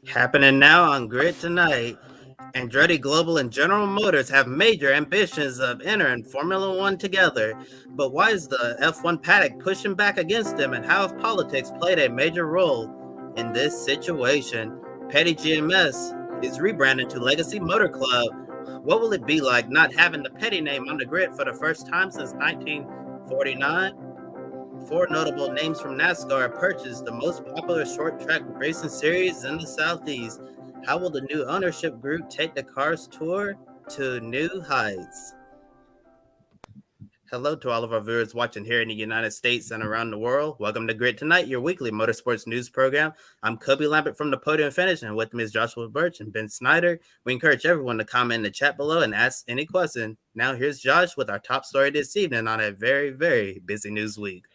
Happening now on Grid Tonight. Andretti Global and General Motors have major ambitions of entering Formula One together. But why is the F1 paddock pushing back against them, and how have politics played a major role in this situation? Petty GMS is rebranded to Legacy Motor Club. What will it be like not having the Petty name on the grid for the first time since 1949? Four notable names from NASCAR purchased the most popular short track racing series in the Southeast. How will the new ownership group take the Cars Tour to new heights? Hello to all of our viewers watching here in the United States and around the world. Welcome to Grid Tonight, your weekly motorsports news program. I'm Kobe Lambert from the Podium Finish, and with me is Joshua Birch and Ben Snyder. We encourage everyone to comment in the chat below and ask any question. Now here's Josh with our top story this evening on a very, very busy news week.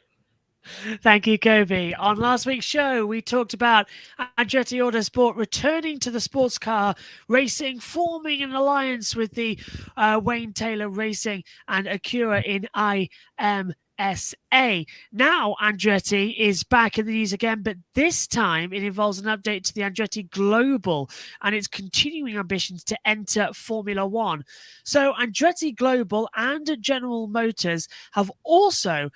Thank you, Kobe. On last week's show, we talked about Andretti Autosport returning to the sports car racing, forming an alliance with the Wayne Taylor Racing and Acura in IMSA. Now Andretti is back in the news again, but this time it involves an update to the Andretti Global and its continuing ambitions to enter Formula One. So Andretti Global and General Motors have also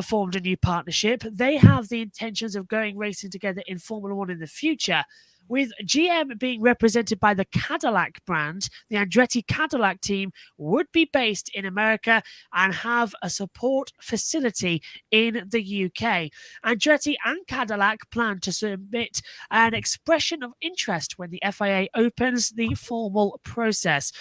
formed a new partnership. They have the intentions of going racing together in Formula One in the future, with GM being represented by the Cadillac brand. The Andretti Cadillac team would be based in America and have a support facility in the UK. Andretti and Cadillac plan to submit an expression of interest when the FIA opens the formal process.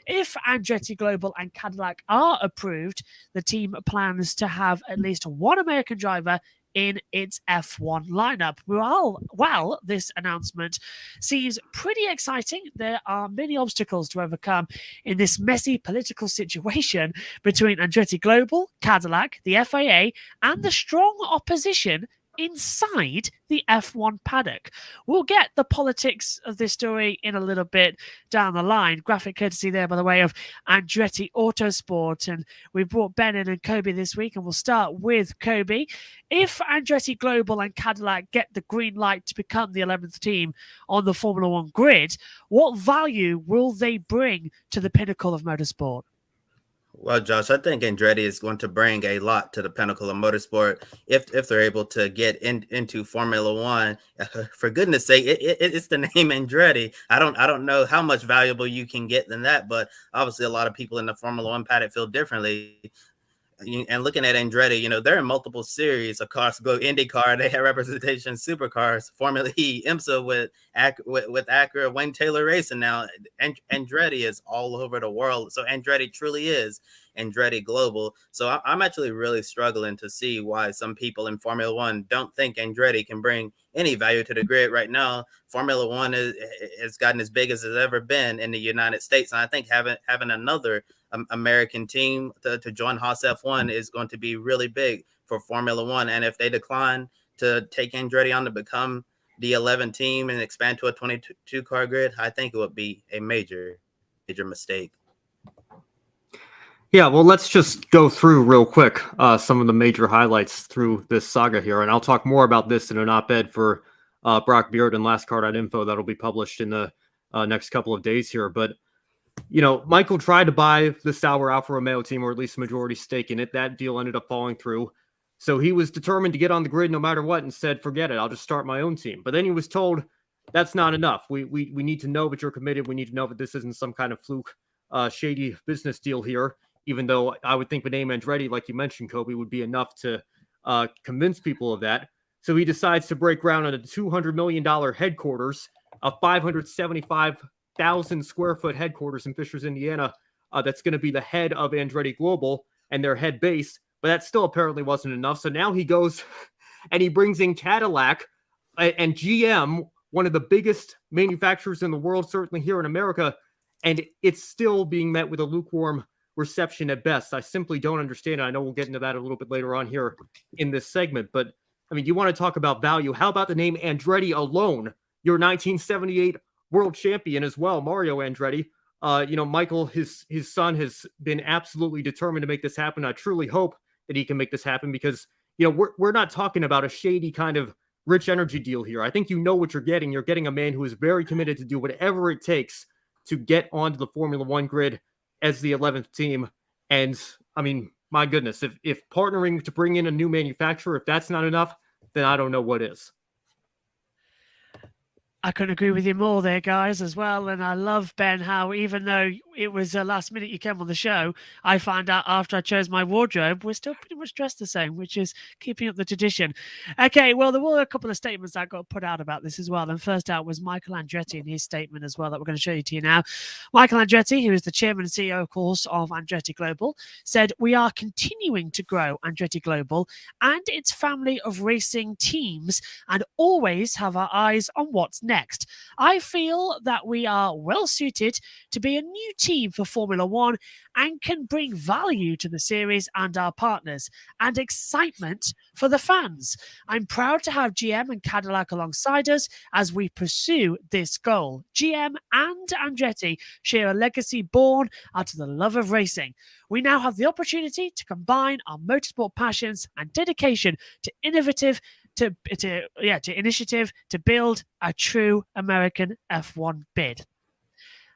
If Andretti Global and Cadillac are approved, the team plans to have at least one American driver in its F1 lineup. Well, this announcement seems pretty exciting. There are many obstacles to overcome in this messy political situation between Andretti Global, Cadillac, the FIA, and the strong opposition inside the F1 paddock. We'll get the politics of this story in a little bit down the line. Graphic courtesy there, by the way, of Andretti Autosport. And we brought Ben in and Kobe this week, and we'll start with Kobe. If Andretti Global and Cadillac get the green light to become the 11th team on the Formula One grid, what value will they bring to the pinnacle of motorsport? Well, Josh, I think Andretti is going to bring a lot to the pinnacle of motorsport if they're able to get into Formula One. For goodness sake, it's the name Andretti. I don't know how much valuable you can get than that, but obviously a lot of people in the Formula One paddock feel differently. And looking at Andretti, they're in multiple series. Of course, go INDYCAR, they have representation, supercars, Formula E, IMSA with Acura, Wayne Taylor Racing. Now, Andretti is all over the world. So Andretti truly is Andretti Global. So I'm actually really struggling to see why some people in Formula One don't think Andretti can bring any value to the grid right now. Formula One has gotten as big as it's ever been in the United States. And I think having another American team to join Haas F1 is going to be really big for Formula One. And if they decline to take Andretti on to become the 11th team and expand to a 22 car grid, I think it would be a major mistake. Yeah, well, let's just go through real quick some of the major highlights through this saga here. And I'll talk more about this in an op-ed for Brock Beard and lastcar.info that'll be published in the next couple of days here. But Michael tried to buy the Sauber Alfa Romeo team, or at least a majority stake in it. That deal ended up falling through. So he was determined to get on the grid no matter what and said, forget it, I'll just start my own team. But then he was told, that's not enough. We need to know that you're committed. We need to know that this isn't some kind of fluke, shady business deal here, even though I would think the name Andretti, like you mentioned, Kobe, would be enough to convince people of that. So he decides to break ground on a $200 million headquarters, a 575,000 square foot headquarters in Fishers, Indiana, that's going to be the head of Andretti Global and their head base. But that still apparently wasn't enough. So now he goes and he brings in Cadillac and GM, one of the biggest manufacturers in the world, certainly here in America. And it's still being met with a lukewarm reception at best. I simply don't understand it. I know we'll get into that a little bit later on here in this segment. But, I mean, you want to talk about value. How about the name Andretti alone? Your 1978 world champion as well, Mario Andretti. Michael, his son, has been absolutely determined to make this happen. I truly hope that he can make this happen because, we're not talking about a shady kind of rich energy deal here. I think you know what you're getting. You're getting a man who is very committed to do whatever it takes to get onto the Formula One grid as the 11th team. And I mean, my goodness, if partnering to bring in a new manufacturer, if that's not enough, then I don't know what is. I couldn't agree with you more there, guys, as well. And I love, Ben, how even though it was last minute you came on the show, I found out after I chose my wardrobe, we're still pretty much dressed the same, which is keeping up the tradition. Okay, well, there were a couple of statements that got put out about this as well. And first out was Michael Andretti in his statement as well that we're going to show you to you now. Michael Andretti, who is the chairman and CEO, of course, of Andretti Global, said, "We are continuing to grow Andretti Global and its family of racing teams and always have our eyes on what's next. I feel that we are well suited to be a new team for Formula One and can bring value to the series and our partners and excitement for the fans. I'm proud to have GM and Cadillac alongside us as we pursue this goal. GM and Andretti share a legacy born out of the love of racing. We now have the opportunity to combine our motorsport passions and dedication to initiative to build a true American F1 bid."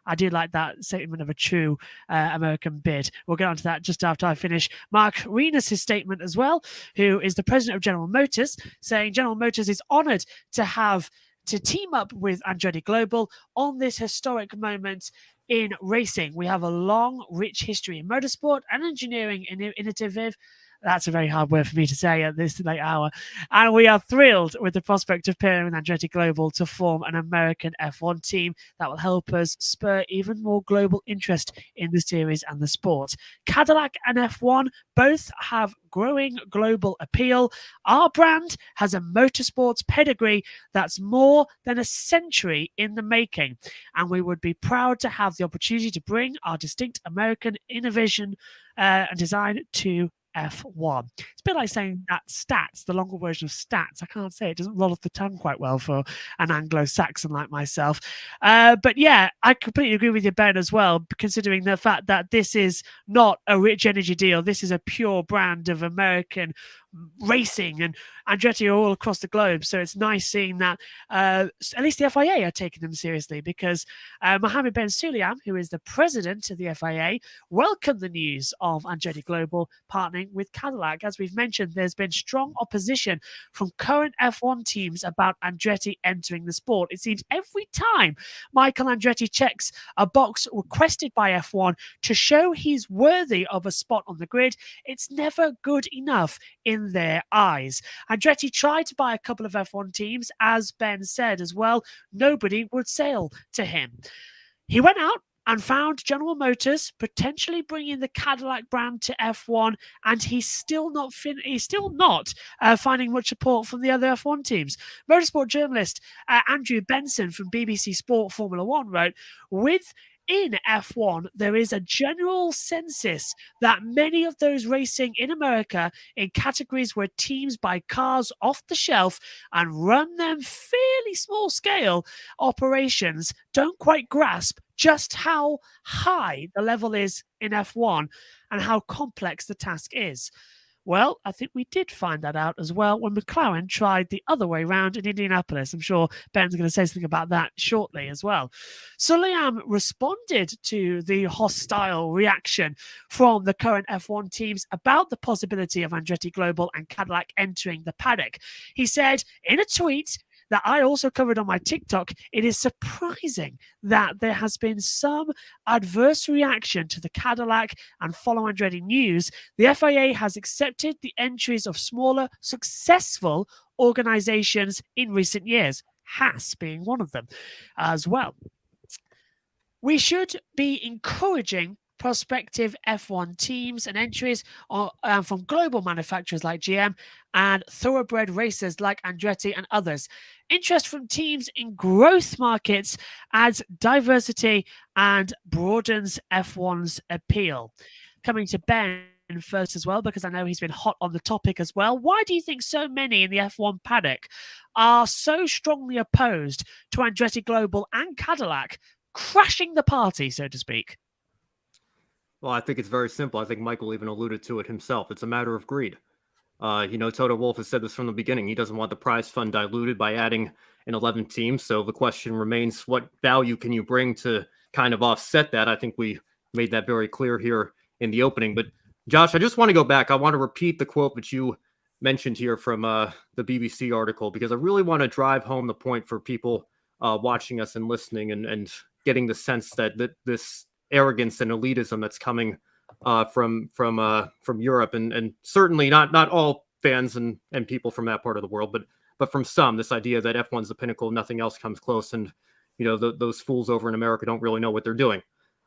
I do like that statement of a true American bid. We'll get onto that just after I finish. Mark Renas' statement as well, who is the president of General Motors, saying General Motors is honored to team up with Andretti Global on this historic moment in racing. We have a long, rich history in motorsport and engineering innovative. That's a very hard word for me to say at this late hour. And we are thrilled with the prospect of pairing with Andretti Global to form an American F1 team that will help us spur even more global interest in the series and the sport. Cadillac and F1 both have growing global appeal. Our brand has a motorsports pedigree that's more than a century in the making, and we would be proud to have the opportunity to bring our distinct American innovation and design to F1. It's a bit like saying that stats, the longer version of stats. I can't say it. Doesn't roll off the tongue quite well for an Anglo-Saxon like myself. But yeah, I completely agree with you, Ben, as well, considering the fact that this is not a rich energy deal. This is a pure brand of American racing, and Andretti are all across the globe. So it's nice seeing that at least the FIA are taking them seriously, because Mohammed Ben Sulayem, who is the president of the FIA, welcomed the news of Andretti Global partnering with Cadillac. As we've mentioned, there's been strong opposition from current F1 teams about Andretti entering the sport. It seems every time Michael Andretti checks a box requested by F1 to show he's worthy of a spot on the grid, it's never good enough in their eyes. Andretti tried to buy a couple of F1 teams, as Ben said as well. Nobody would sell to him. He went out and found General Motors potentially bringing the Cadillac brand to F1, and he's still not finding much support from the other F1 teams. Motorsport journalist Andrew Benson from BBC Sport Formula One wrote, "In F1, there is a general consensus that many of those racing in America in categories where teams buy cars off the shelf and run them fairly small scale operations don't quite grasp just how high the level is in F1 and how complex the task is." Well, I think we did find that out as well when McLaren tried the other way around in Indianapolis. I'm sure Ben's going to say something about that shortly as well. Sulayem responded to the hostile reaction from the current F1 teams about the possibility of Andretti Global and Cadillac entering the paddock. He said in a tweet that I also covered on my TikTok, "It is surprising that there has been some adverse reaction to the Cadillac and Follow Andretti news. The FIA has accepted the entries of smaller, successful organizations in recent years, Haas being one of them as well. We should be encouraging prospective F1 teams and entries from global manufacturers like GM and thoroughbred racers like Andretti and others. Interest from teams in growth markets adds diversity and broadens F1's appeal." Coming to Ben first as well, because I know he's been hot on the topic as well. Why do you think so many in the F1 paddock are so strongly opposed to Andretti Global and Cadillac crashing the party, so to speak? Well, I think it's very simple. I think Michael even alluded to it himself. It's a matter of greed. Toto Wolff has said this from the beginning. He doesn't want the prize fund diluted by adding an 11th team. So the question remains, what value can you bring to kind of offset that? I think we made that very clear here in the opening. But Josh, I just want to go back. I want to repeat the quote that you mentioned here from the BBC article, because I really want to drive home the point for people watching us and listening and getting the sense that this arrogance and elitism that's coming from Europe, and certainly not all fans and people from that part of the world, but from some, this idea that F1's the pinnacle, nothing else comes close, and those fools over in America don't really know what they're doing.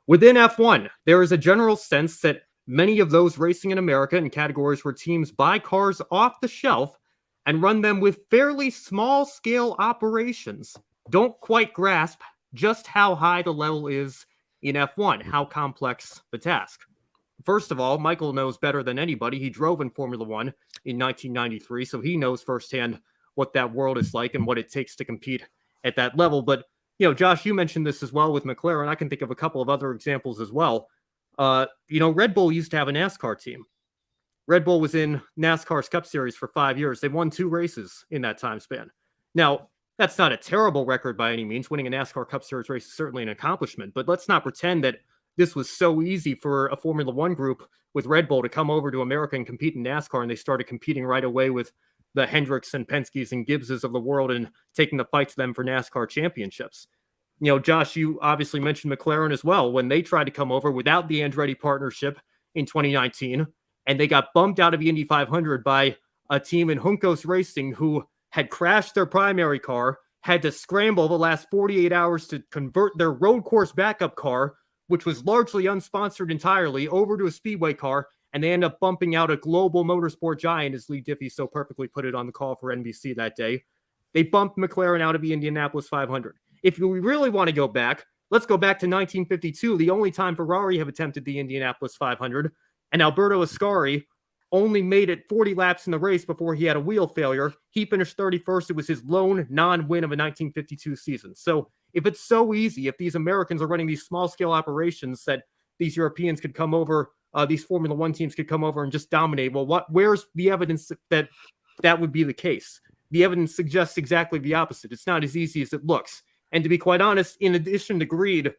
Within F1, there is a general sense that many of those racing in America in categories where teams buy cars off the shelf and run them with fairly small-scale operations don't quite grasp just how high the level is in F1, how complex the task. First of all, Michael knows better than anybody. He drove in Formula One in 1993, so he knows firsthand what that world is like and what it takes to compete at that level. But, Josh, you mentioned this as well with McLaren. I can think of a couple of other examples as well. Red Bull used to have a NASCAR team. Red Bull was in NASCAR's Cup Series for 5 years. They won 2 races in that time span. Now, that's not a terrible record by any means. Winning a NASCAR Cup Series race is certainly an accomplishment, but let's not pretend that this was so easy for a Formula One group with Red Bull to come over to America and compete in NASCAR, and they started competing right away with the Hendricks and Penske's and Gibbses of the world and taking the fight to them for NASCAR championships. Josh, you obviously mentioned McLaren as well. When they tried to come over without the Andretti partnership in 2019, and they got bumped out of the Indy 500 by a team in Juncos Racing who had crashed their primary car, had to scramble the last 48 hours to convert their road course backup car, which was largely unsponsored entirely, over to a speedway car, and they end up bumping out a global motorsport giant, as Lee Diffie so perfectly put it on the call for NBC that day. They bumped McLaren out of the Indianapolis 500. If we really want to go back, let's go back to 1952, the only time Ferrari have attempted the Indianapolis 500, and Alberto Ascari only made it 40 laps in the race before he had a wheel failure. He finished 31st. It was his lone non-win of a 1952 season. So if it's so easy, if these Americans are running these small-scale operations, that these Europeans could come over, these Formula One teams could come over and just dominate, well, where's the evidence that would be the case? The evidence suggests exactly the opposite. It's not as easy as it looks. And to be quite honest, in addition to greed,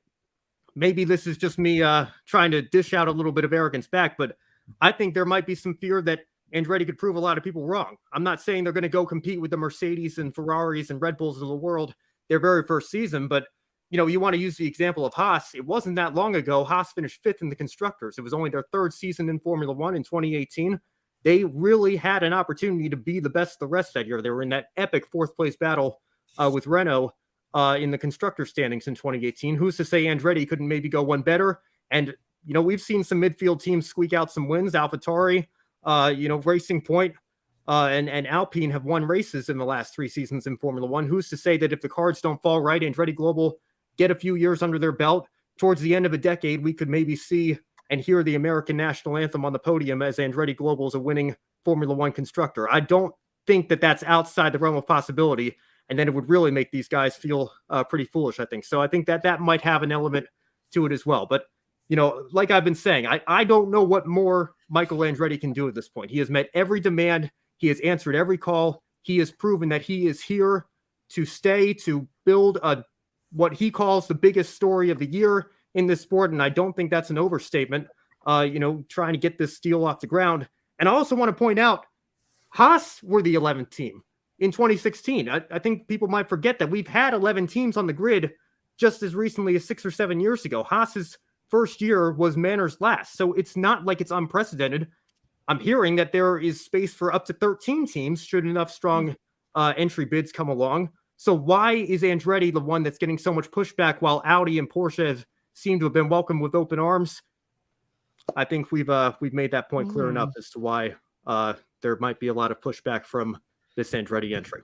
maybe this is just me trying to dish out a little bit of arrogance back, but I think there might be some fear that Andretti could prove a lot of people wrong. I'm not saying they're going to go compete with the Mercedes and Ferraris and Red Bulls of the world their very first season, but you want to use the example of Haas. It wasn't that long ago. Haas finished 5th in the Constructors. It was only their 3rd season in Formula One in 2018. They really had an opportunity to be the best the rest that year. They were in that epic 4th place battle with Renault in the Constructor standings in 2018. Who's to say Andretti couldn't maybe go one better? And we've seen some midfield teams squeak out some wins. AlphaTauri, Racing Point, and Alpine have won races in the last 3 seasons in Formula One. Who's to say that if the cards don't fall right, Andretti Global get a few years under their belt, towards the end of a decade, we could maybe see and hear the American national anthem on the podium as Andretti Global is a winning Formula One constructor. I don't think that that's outside the realm of possibility, and then it would really make these guys feel pretty foolish, I think. So I think that might have an element to it as well. But like I've been saying, I don't know what more Michael Andretti can do at this point. He has met every demand. He has answered every call. He has proven that he is here to stay, to build what he calls the biggest story of the year in this sport. And I don't think that's an overstatement, trying to get this deal off the ground. And I also want to point out, Haas were the 11th team in 2016. I think people might forget that we've had 11 teams on the grid just as recently as 6 or 7 years ago. Haas's first year was Mannor's last. So it's not like it's unprecedented. I'm hearing that there is space for up to 13 teams should enough strong entry bids come along. So why is Andretti the one that's getting so much pushback while Audi and Porsche seem to have been welcomed with open arms? I think we've made that point clear enough as to why there might be a lot of pushback from this Andretti entry.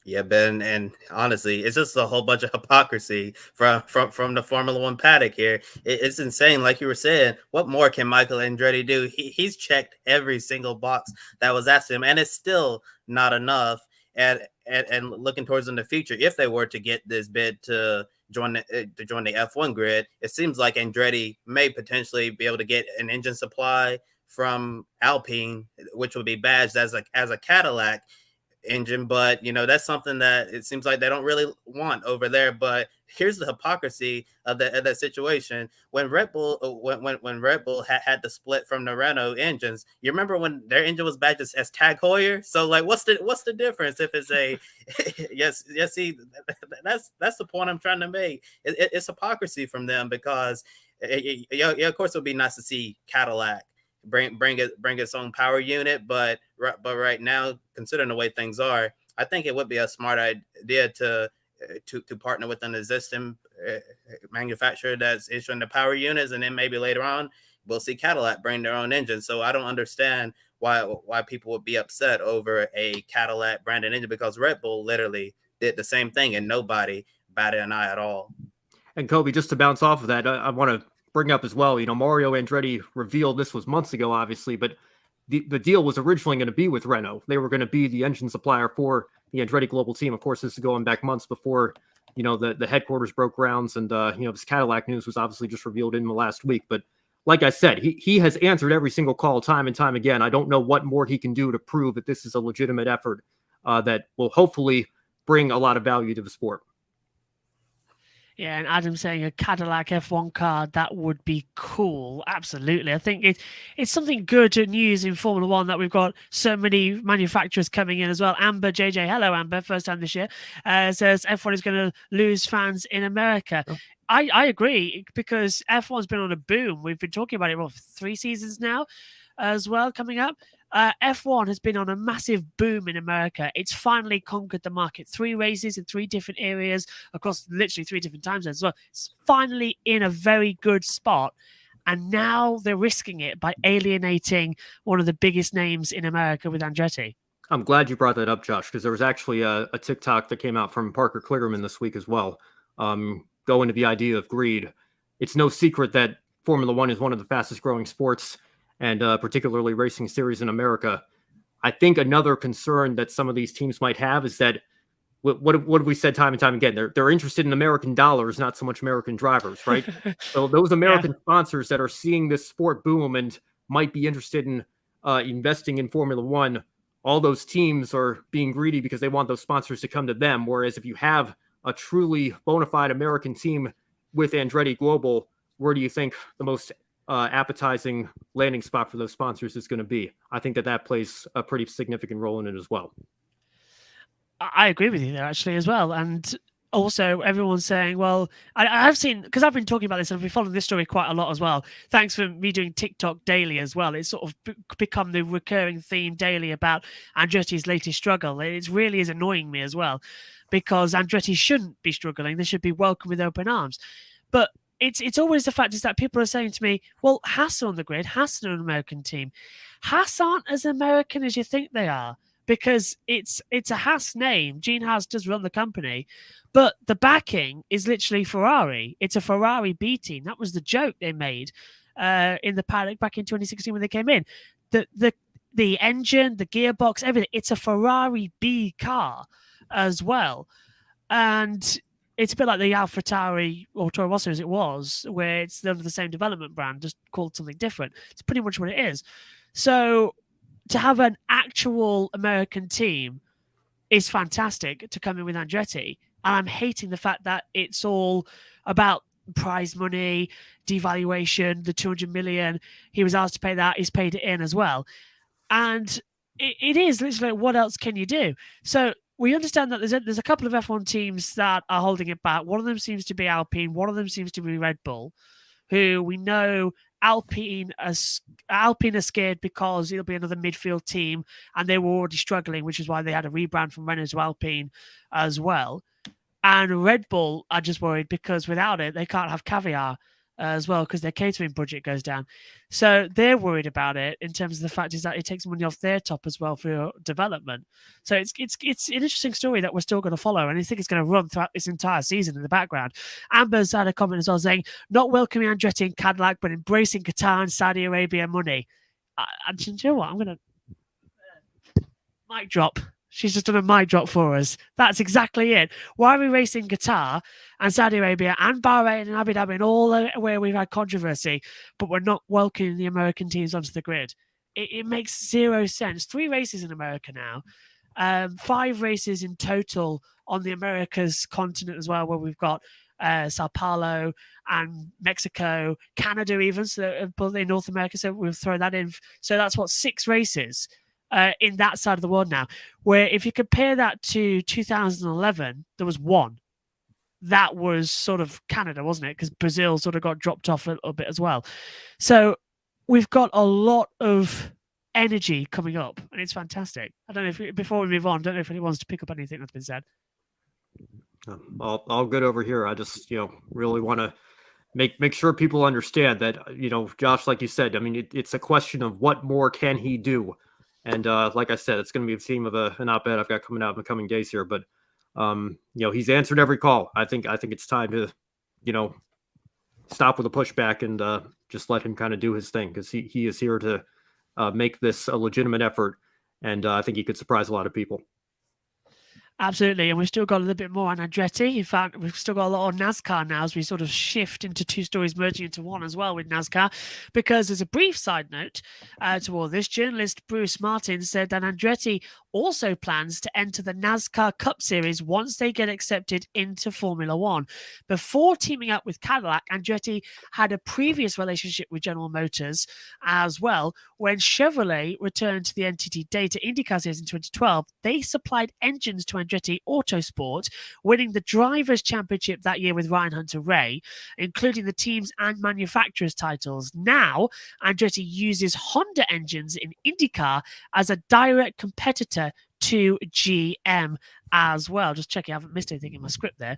Yeah, Ben, and honestly, it's just a whole bunch of hypocrisy from the Formula One paddock here. It's insane. Like you were saying, what more can Michael Andretti do? He's checked every single box that was asked him, and it's still not enough. And looking towards in the future, if they were to get this bid to join the F1 grid, it seems like Andretti may potentially be able to get an engine supply from Alpine, which would be badged as a Cadillac engine. But that's something that it seems like they don't really want over there. But here's the hypocrisy of that situation. When Red Bull when Red Bull had to split from the Renault engines, you remember when their engine was badged as Tag Heuer? So like what's the difference if it's a yes see, that's the point I'm trying to make. It's hypocrisy from them, because of course it would be nice to see Cadillac bring its own power unit, but right now, considering the way things are, I think it would be a smart idea to partner with an existing manufacturer that's issuing the power units, and then maybe later on we'll see Cadillac bring their own engine. So I don't understand why people would be upset over a Cadillac branded engine, because Red Bull literally did the same thing and nobody batted an eye at all. And Kobe, just to bounce off of that, I want to bring up as well, Mario Andretti revealed, this was months ago, obviously, but the deal was originally going to be with Renault. They were going to be the engine supplier for the Andretti global team. Of course, this is going back months before, the headquarters broke grounds, and, this Cadillac news was obviously just revealed in the last week. But like I said, he has answered every single call time and time again. I don't know what more he can do to prove that this is a legitimate effort that will hopefully bring a lot of value to the sport. Yeah, and Adam saying a Cadillac F1 car, that would be cool. Absolutely. I think it's something good news in Formula One that we've got so many manufacturers coming in as well. Amber JJ, hello Amber, first time this year, says F1 is going to lose fans in America. Oh. I agree, because F1's been on a boom. We've been talking about it for 3 seasons now as well coming up. F1 has been on a massive boom in America. It's finally conquered the market. 3 races in 3 different areas across literally 3 different time zones as well. It's finally in a very good spot. And now they're risking it by alienating one of the biggest names in America with Andretti. I'm glad you brought that up, Josh, because there was actually a TikTok that came out from Parker Kligerman this week as well, going to the idea of greed. It's no secret that Formula One is one of the fastest growing sports, and particularly racing series in America. I think another concern that some of these teams might have is that what have we said time and time again? They're interested in American dollars, not so much American drivers, right? So those American sponsors that are seeing this sport boom and might be interested in investing in Formula One, all those teams are being greedy because they want those sponsors to come to them. Whereas if you have a truly bona fide American team with Andretti Global, where do you think the most appetizing landing spot for those sponsors is going to be? I think that plays a pretty significant role in it as well. I agree with you there actually as well. And also everyone's saying, well, I have seen, because I've been talking about this and I've been following this story quite a lot as well. Thanks for me doing TikTok daily as well. It's sort of become the recurring theme daily about Andretti's latest struggle. It really is annoying me as well, because Andretti shouldn't be struggling. They should be welcomed with open arms. But it's always the fact is that people are saying to me, well, Haas are on the grid. Haas are an American team. Haas aren't as American as you think they are, because it's a Haas name. Gene Haas does run the company, but the backing is literally Ferrari. It's a Ferrari B team. That was the joke they made in the paddock back in 2016 when they came in. The engine, the gearbox, everything. It's a Ferrari B car as well. And it's a bit like the AlphaTauri or Toro Rosso as it was, where it's under the same development brand, just called something different. It's pretty much what it is. So to have an actual American team is fantastic to come in with Andretti. And I'm hating the fact that it's all about prize money, devaluation, the 200 million. He was asked to pay that. He's paid it in as well. And it is literally, what else can you do? So we understand that there's a couple of F1 teams that are holding it back. One of them seems to be Alpine. One of them seems to be Red Bull, who we know Alpine are scared because it'll be another midfield team, and they were already struggling, which is why they had a rebrand from Renault to Alpine as well. And Red Bull are just worried because without it, they can't have caviar as well, because their catering budget goes down. So they're worried about it in terms of the fact is that it takes money off their top as well for development. So it's an interesting story that we're still going to follow, and I think it's going to run throughout this entire season in the background. Amber's had a comment as well saying, not welcoming Andretti and Cadillac, but embracing Qatar and Saudi Arabia money. And you know what? I'm going to mic drop. She's just done a mic drop for us. That's exactly it. Why are we racing Qatar and Saudi Arabia and Bahrain and Abu Dhabi and all where we've had controversy, but we're not welcoming the American teams onto the grid? It makes zero sense. 3 races in America now. 5 races in total on the Americas continent as well, where we've got Sao Paulo and Mexico, Canada even, so in North America, so we'll throw that in. So that's 6 races in that side of the world now, where if you compare that to 2011, there was 1. That was sort of Canada, wasn't it? Because Brazil sort of got dropped off a little bit as well. So we've got a lot of energy coming up, and it's fantastic. I don't know if, before we move on, I don't know if anyone wants to pick up anything that's been said. All good over here. I just, really want to make sure people understand that, Josh, like you said, I mean, it's a question of what more can he do? And like I said, it's going to be the theme of an op-ed I've got coming out in the coming days here. But, he's answered every call. I think it's time to, stop with the pushback and just let him kind of do his thing, because he is here to make this a legitimate effort. And I think he could surprise a lot of people. Absolutely, and we've still got a little bit more on Andretti. In fact, we've still got a lot on NASCAR now as we sort of shift into 2 stories merging into one as well with NASCAR, because there's a brief side note to all this. Journalist Bruce Martin said that Andretti also plans to enter the NASCAR Cup Series once they get accepted into Formula One. Before teaming up with Cadillac, Andretti had a previous relationship with General Motors as well. When Chevrolet returned to the NTT Data INDYCAR Series in 2012, they supplied engines to Andretti Autosport, winning the Drivers' Championship that year with Ryan Hunter-Ray, including the teams and manufacturers titles. Now, Andretti uses Honda engines in INDYCAR as a direct competitor to GM as well. Just checking, I haven't missed anything in my script there.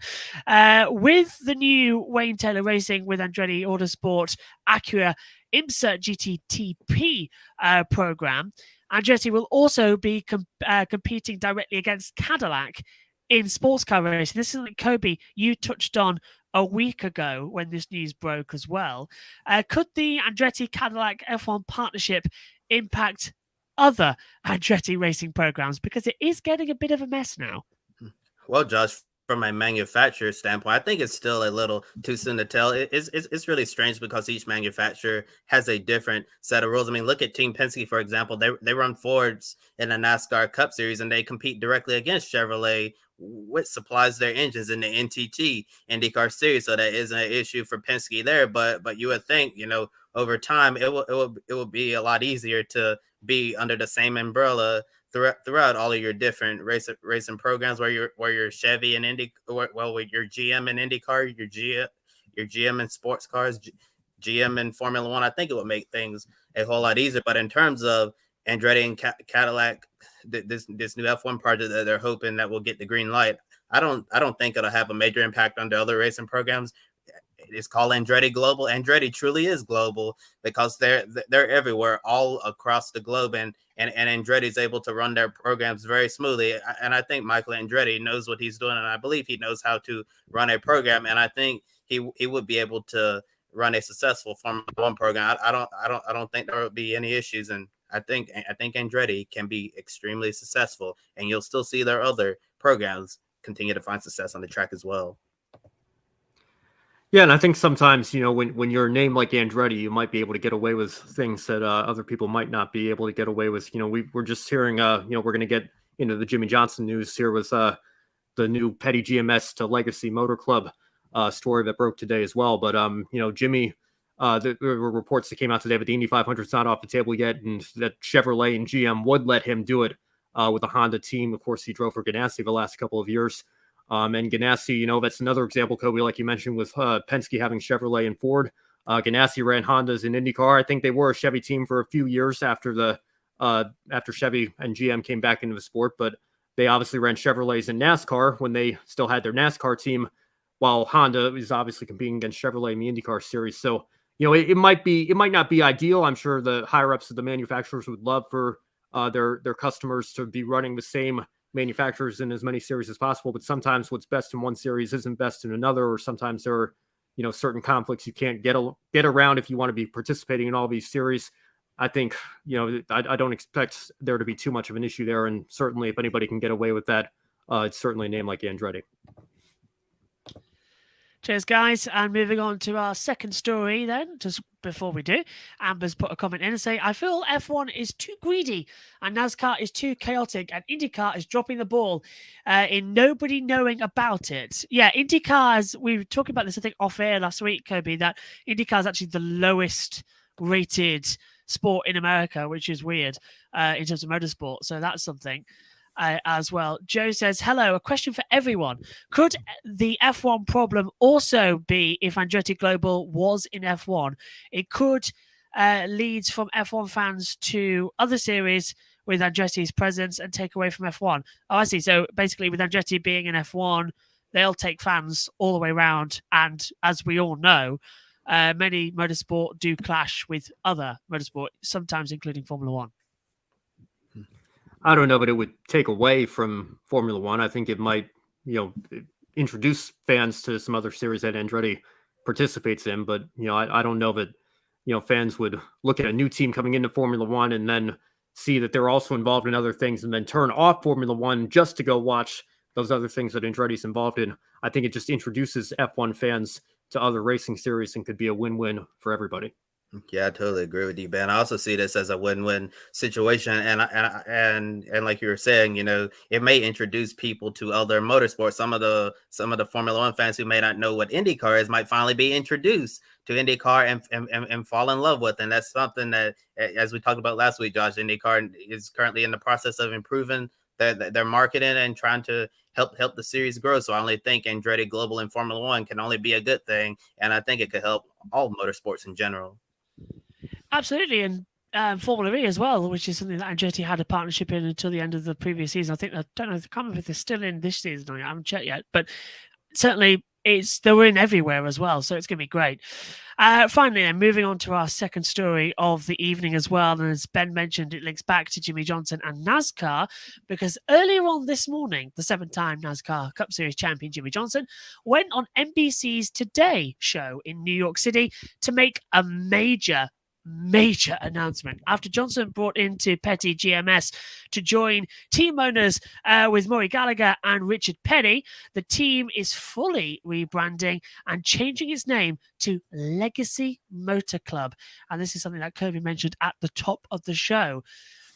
With the new Wayne Taylor Racing with Andretti Autosport Acura IMSA GTTP program, Andretti will also be competing directly against Cadillac in sports car racing. This is something, Kobe, you touched on a week ago when this news broke as well. Could the Andretti Cadillac F1 partnership impact other Andretti racing programs? Because it is getting a bit of a mess now. Well, Josh, from a manufacturer standpoint, I think it's still a little too soon to tell. It's really strange because each manufacturer has a different set of rules. I mean, look at Team Penske, for example. They run Fords in the NASCAR Cup Series, and they compete directly against Chevrolet, which supplies their engines in the NTT IndyCar Series. So that isn't an issue for Penske there. But you would think, over time, it will be a lot easier to be under the same umbrella throughout all of your different racing programs, where your Chevy and with your GM and IndyCar, your GM and sports cars, GM and Formula One. I think it would make things a whole lot easier. But in terms of Andretti and Cadillac, this new F1 project that they're hoping that will get the green light, I don't think it'll have a major impact on the other racing programs. It's called Andretti Global. Andretti truly is global because they're everywhere, all across the globe, and Andretti is able to run their programs very smoothly. And I think Michael Andretti knows what he's doing, and I believe he knows how to run a program. And I think he would be able to run a successful Formula One program. I don't think there would be any issues, and I think Andretti can be extremely successful, and you'll still see their other programs continue to find success on the track as well. Yeah, and I think sometimes, when you're a name like Andretti, you might be able to get away with things that other people might not be able to get away with. We're just hearing, we're going to get into the Jimmy Johnson news here with the new Petty GMS to Legacy Motor Club story that broke today as well. But, Jimmy, there were reports that came out today, but the Indy 500's not off the table yet, and that Chevrolet and GM would let him do it with the Honda team. Of course, he drove for Ganassi the last couple of years. And Ganassi, that's another example, Kobe, like you mentioned, with Penske having Chevrolet and Ford. Ganassi ran Hondas in IndyCar. I think they were a Chevy team for a few years after after Chevy and GM came back into the sport, but they obviously ran Chevrolets in NASCAR when they still had their NASCAR team, while Honda is obviously competing against Chevrolet in the IndyCar series. So, it might not be ideal. I'm sure the higher ups of the manufacturers would love for their customers to be running the same manufacturers in as many series as possible, but sometimes what's best in one series isn't best in another, or sometimes there are certain conflicts you can't get around if you want to be participating in all these series. I think, I don't expect there to be too much of an issue there. And certainly if anybody can get away with that, it's certainly a name like Andretti. Cheers, guys. And moving on to our second story then, just before we do, Amber's put a comment in and say, I feel F1 is too greedy and NASCAR is too chaotic and INDYCAR is dropping the ball in nobody knowing about it. Yeah, INDYCAR, we were talking about this, I think, off air last week, Kobe, that INDYCAR is actually the lowest rated sport in America, which is weird in terms of motorsport. So that's something. As well. Joe says, hello, a question for everyone. Could the F1 problem also be if Andretti Global was in F1? It could lead from F1 fans to other series with Andretti's presence and take away from F1. Oh, I see. So basically with Andretti being in F1, they'll take fans all the way around. And as we all know, many motorsport do clash with other motorsport, sometimes including Formula One. I don't know, but it would take away from Formula One. I think it might, introduce fans to some other series that Andretti participates in. But, I don't know that, fans would look at a new team coming into Formula One and then see that they're also involved in other things and then turn off Formula One just to go watch those other things that Andretti's involved in. I think it just introduces F1 fans to other racing series and could be a win-win for everybody. Yeah, I totally agree with you, Ben. I also see this as a win-win situation, and like you were saying, it may introduce people to other motorsports. Some of the Formula One fans who may not know what IndyCar is might finally be introduced to IndyCar and fall in love with. And that's something that, as we talked about last week, Josh, IndyCar is currently in the process of improving their marketing and trying to help the series grow. So I only think Andretti Global and Formula One can only be a good thing, and I think it could help all motorsports in general. Absolutely, and Formula E as well, which is something that Andretti had a partnership in until the end of the previous season. I don't know, I can't remember if they're still in this season. I haven't checked yet, but certainly they're in everywhere as well, so it's going to be great. Finally, then, moving on to our second story of the evening as well, and as Ben mentioned, it links back to Jimmy Johnson and NASCAR, because earlier on this morning, the 7-time NASCAR Cup Series champion Jimmy Johnson went on NBC's Today show in New York City to make a major announcement after Johnson brought into Petty GMS to join team owners with Maury Gallagher and Richard Petty. The team is fully rebranding and changing its name to Legacy Motor Club. And this is something that Kirby mentioned at the top of the show.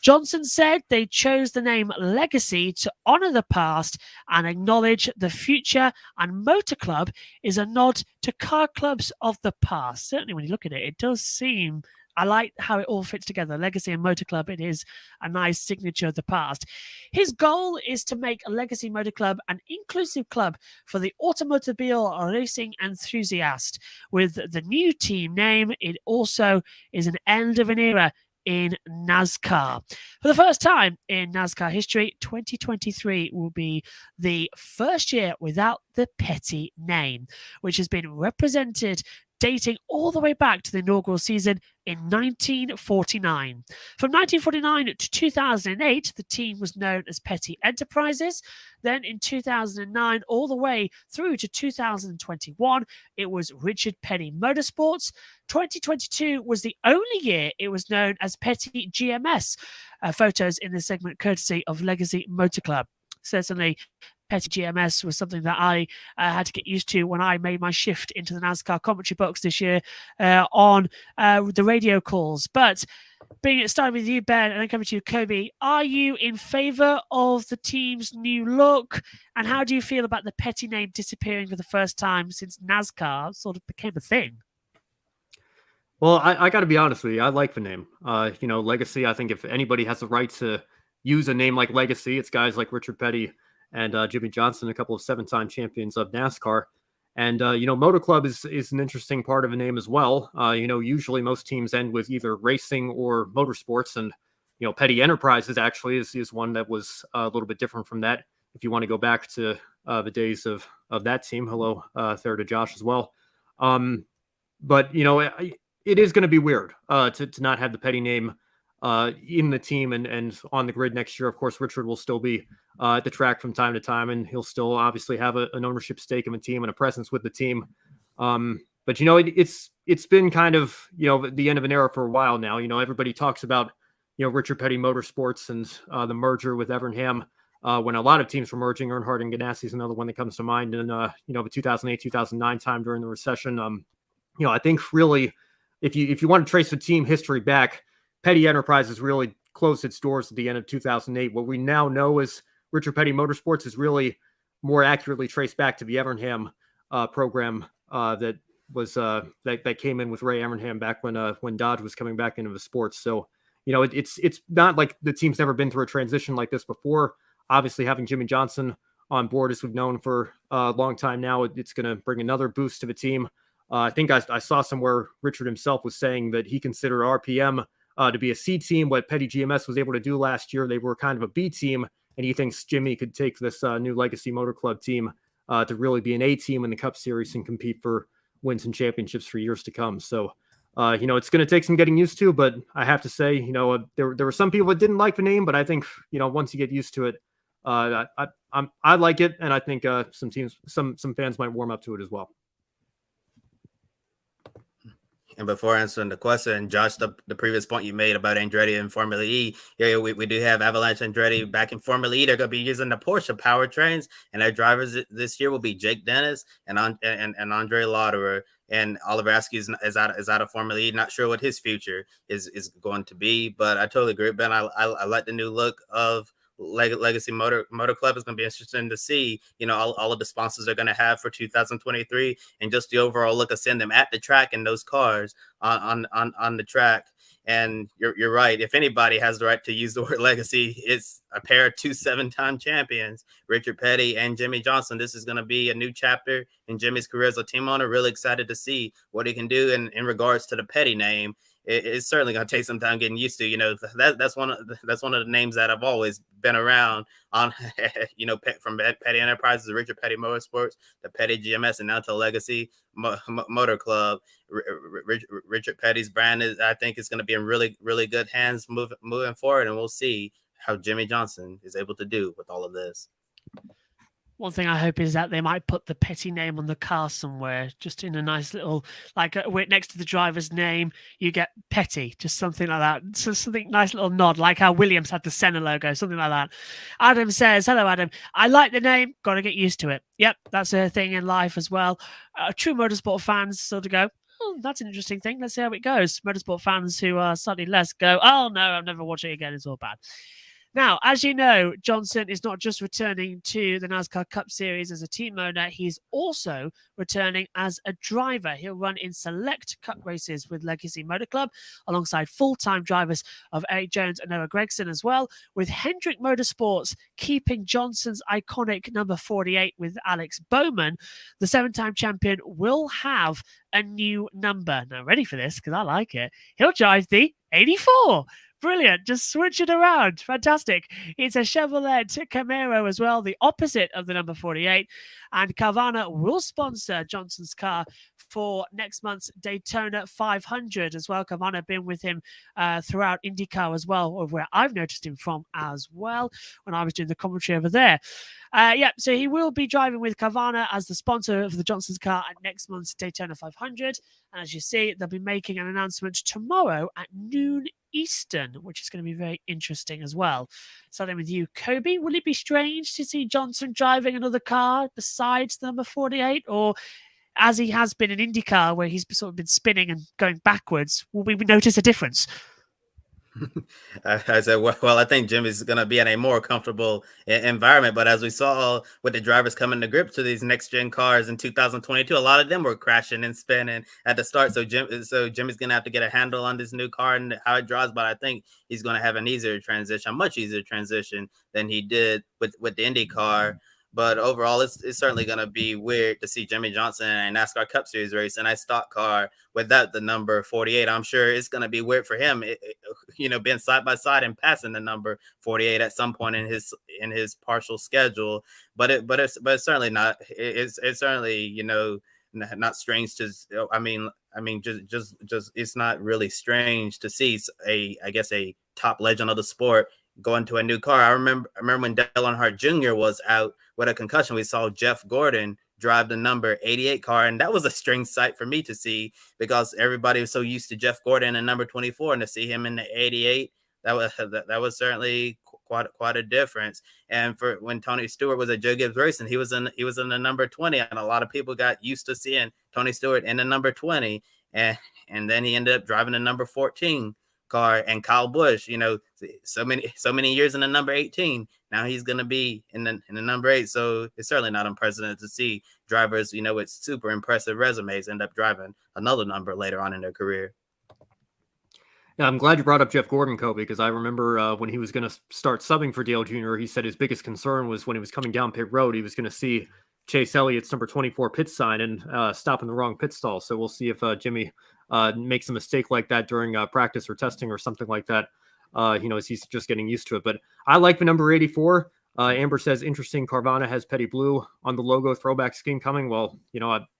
Johnson said they chose the name Legacy to honor the past and acknowledge the future, and Motor Club is a nod to car clubs of the past. Certainly when you look at it, it does seem, I like how it all fits together. Legacy and Motor Club, it is a nice signature of the past. His goal is to make a Legacy Motor Club an inclusive club for the automobile racing enthusiast. With the new team name, it also is an end of an era in NASCAR. For the first time in NASCAR history, 2023 will be the first year without the Petty name, which has been represented dating all the way back to the inaugural season in 1949. From 1949 to 2008, the team was known as Petty Enterprises. Then in 2009, all the way through to 2021, it was Richard Petty Motorsports. 2022 was the only year it was known as Petty GMS. Photos in this segment courtesy of Legacy Motor Club. Certainly, Petty GMS was something that I had to get used to when I made my shift into the NASCAR commentary box this year on the radio calls. But being it started with you, Ben, and then coming to you, Kobe, are you in favor of the team's new look? And how do you feel about the Petty name disappearing for the first time since NASCAR sort of became a thing? Well, I got to be honest with you. I like the name. Legacy, I think if anybody has the right to use a name like Legacy, it's guys like Richard Petty and Jimmy Johnson, a couple of 7-time champions of NASCAR. And, Motor Club is an interesting part of a name as well. Usually most teams end with either racing or motorsports. And, Petty Enterprises actually is one that was a little bit different from that. If you want to go back to the days of that team. Hello there to Josh as well. But, it is going to be weird to not have the Petty name in the team and on the grid next year. Of course, Richard will still be at the track from time to time, and he'll still obviously have an ownership stake in the team and a presence with the team. But it's it's been kind of, the end of an era for a while now. Everybody talks about, Richard Petty Motorsports and the merger with Evernham. When a lot of teams were merging, Earnhardt and Ganassi is another one that comes to mind in, the 2008, 2009 time during the recession. I think really, if you want to trace the team history back, Petty Enterprises really closed its doors at the end of 2008. What we now know as Richard Petty Motorsports is really more accurately traced back to the Evernham program that was that came in with Ray Evernham back when Dodge was coming back into the sports. So, it's not like the team's never been through a transition like this before. Obviously, having Jimmy Johnson on board, as we've known for a long time now, it's going to bring another boost to the team. I think I saw somewhere Richard himself was saying that he considered RPM to be a C team. What Petty GMS was able to do last year, they were kind of a B team, and he thinks Jimmy could take this new Legacy Motor Club team to really be an A team in the Cup Series and compete for wins and championships for years to come. So, it's going to take some getting used to, but I have to say, there were some people that didn't like the name, but I think, once you get used to it, I like it, and I think some fans might warm up to it as well. And before answering the question, Josh, the previous point you made about Andretti and Formula E, we do have Avalanche Andretti back in Formula E. They're going to be using the Porsche powertrains, and their drivers this year will be Jake Dennis and Andre Lauderer. And Oliver Askew is out of Formula E. Not sure what his future is going to be, but I totally agree, Ben. I like the new look of Legacy Motor Club. Is going to be interesting to see, all of the sponsors they're going to have for 2023, and just the overall look of seeing them at the track and those cars on the track. And you're right. If anybody has the right to use the word legacy, it's a pair of 2 7-time champions, Richard Petty and Jimmy Johnson. This is going to be a new chapter in Jimmy's career as a team owner. Really excited to see what he can do in regards to the Petty name. It's certainly going to take some time getting used to. That's one of the names that have always been around on, from Petty Enterprises to Richard Petty Motorsports, to Petty GMS, and now to Legacy Motor Club. Richard Petty's brand I think is going to be in really, really good hands moving forward, and we'll see how Jimmy Johnson is able to do with all of this. One thing I hope is that they might put the Petty name on the car somewhere, just in a nice little, next to the driver's name, you get Petty, just something like that. So something nice little nod, like how Williams had the Senna logo, something like that. Adam says, hello, Adam. I like the name. Got to get used to it. Yep, that's a thing in life as well. True motorsport fans sort of go, oh, that's an interesting thing. Let's see how it goes. Motorsport fans who are slightly less go, oh, no, I'll never watch it again. It's all bad. Now, as you know, Johnson is not just returning to the NASCAR Cup Series as a team owner, he's also returning as a driver. He'll run in select Cup races with Legacy Motor Club alongside full-time drivers of Eric Jones and Noah Gragson as well, with Hendrick Motorsports keeping Johnson's iconic number 48 with Alex Bowman. The 7-time champion will have a new number. Now, ready for this, because I like it. He'll drive the 84. Brilliant. Just switch it around. Fantastic. It's a Chevrolet Camaro as well, the opposite of the number 48. And Carvana will sponsor Johnson's car for next month's Daytona 500 as well. Carvana have been with him throughout INDYCAR as well, or where I've noticed him from as well when I was doing the commentary over there. So he will be driving with Carvana as the sponsor of the Johnson's car at next month's Daytona 500. And as you see, they'll be making an announcement tomorrow at noon Eastern, which is going to be very interesting as well. Starting with you, Kobe, will it be strange to see Johnson driving another car besides the number 48? Or as he has been in IndyCar, where he's sort of been spinning and going backwards, will we notice a difference? I said, well, I think Jimmy's going to be in a more comfortable environment. But as we saw with the drivers coming to grips to these next-gen cars in 2022, a lot of them were crashing and spinning at the start. So Jimmy's going to have to get a handle on this new car and how it drives. But I think he's going to have an easier transition, a much easier transition than he did with the Indy car. But overall, it's certainly going to be weird to see Jimmy Johnson in a NASCAR Cup Series race in a stock car without the number 48. I'm sure it's going to be weird for him, being side by side and passing the number 48 at some point in his partial schedule. But it's certainly not. It's certainly not strange to. I mean, just it's not really strange to see a top legend of the sport going to a new car. I remember when Dale Earnhardt Jr. was out with a concussion. We saw Jeff Gordon drive the number 88 car. And that was a strange sight for me to see, because everybody was so used to Jeff Gordon in number 24, and to see him in the 88, that was certainly quite a difference. And for when Tony Stewart was at Joe Gibbs Racing, he was in the number 20, and a lot of people got used to seeing Tony Stewart in the number 20, and then he ended up driving the number 14 car. And Kyle Busch, so many years in the number 18, now he's going to be in the number 8. So it's certainly not unprecedented to see drivers, with super impressive resumes end up driving another number later on in their career. Yeah, I'm glad you brought up Jeff Gordon, Kobe, because I remember when he was going to start subbing for Dale Jr., he said his biggest concern was when he was coming down pit road, he was going to see Chase Elliott's number 24 pit sign and stop in the wrong pit stall. So we'll see if Jimmy makes a mistake like that during practice or testing or something like that, as he's just getting used to it. But I like the number 84. Amber says, interesting, Carvana has Petty Blue on the logo throwback scheme coming. Well,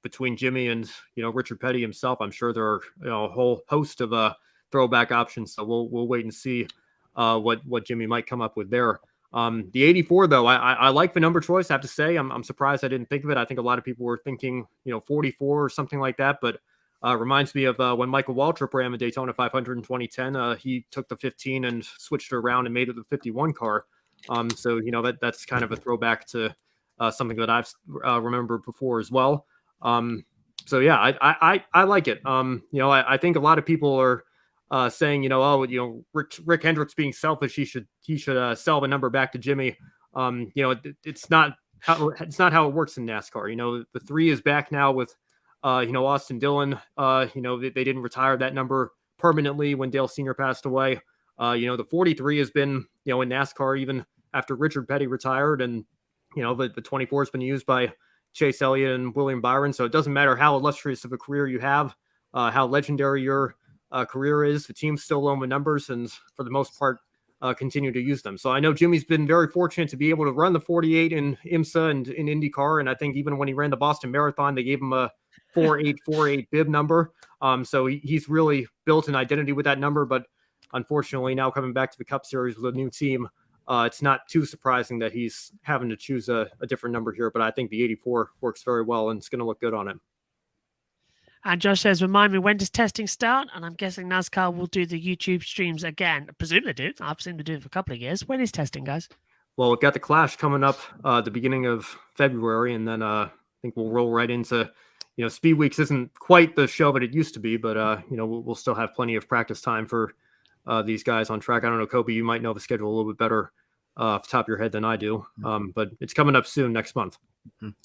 between Jimmy and, Richard Petty himself, I'm sure there are a whole host of throwback options. So we'll wait and see what Jimmy might come up with there. The 84, though, I like the number choice. I have to say, I'm surprised I didn't think of it. I think a lot of people were thinking, 44 or something like that. But reminds me of when Michael Waltrip ran the Daytona 500 in 2010. He took the 15 and switched it around and made it the 51 car. So that's kind of a throwback to something that I've remembered before as well. So yeah, I like it. I think a lot of people are saying, Rick Hendricks being selfish, he should sell the number back to Jimmy. It's not how it works in NASCAR. The 3 is back now with Austin Dillon. They didn't retire that number permanently when Dale Sr. passed away. The 43 has been in NASCAR even after Richard Petty retired, and the 24 has been used by Chase Elliott and William Byron. So it doesn't matter how illustrious of a career you have, how legendary your career is, the team still own the numbers, and for the most part continue to use them. So I know Jimmy's been very fortunate to be able to run the 48 in IMSA and in INDYCAR, and I think even when he ran the Boston Marathon, they gave him a 4848 bib number. So he's really built an identity with that number. But unfortunately, now coming back to the Cup Series with a new team, it's not too surprising that he's having to choose a different number here. But I think the 84 works very well, and it's going to look good on him. And Josh says, remind me, when does testing start? And I'm guessing NASCAR will do the YouTube streams again. I presume they do. I've seen them do it for a couple of years. When is testing, guys? Well, we've got the Clash coming up the beginning of February, and then I think we'll roll right into, Speed Weeks isn't quite the show that it used to be, but, we'll still have plenty of practice time for these guys on track. I don't know, Kobe, you might know the schedule a little bit better off the top of your head than I do, but it's coming up soon next month.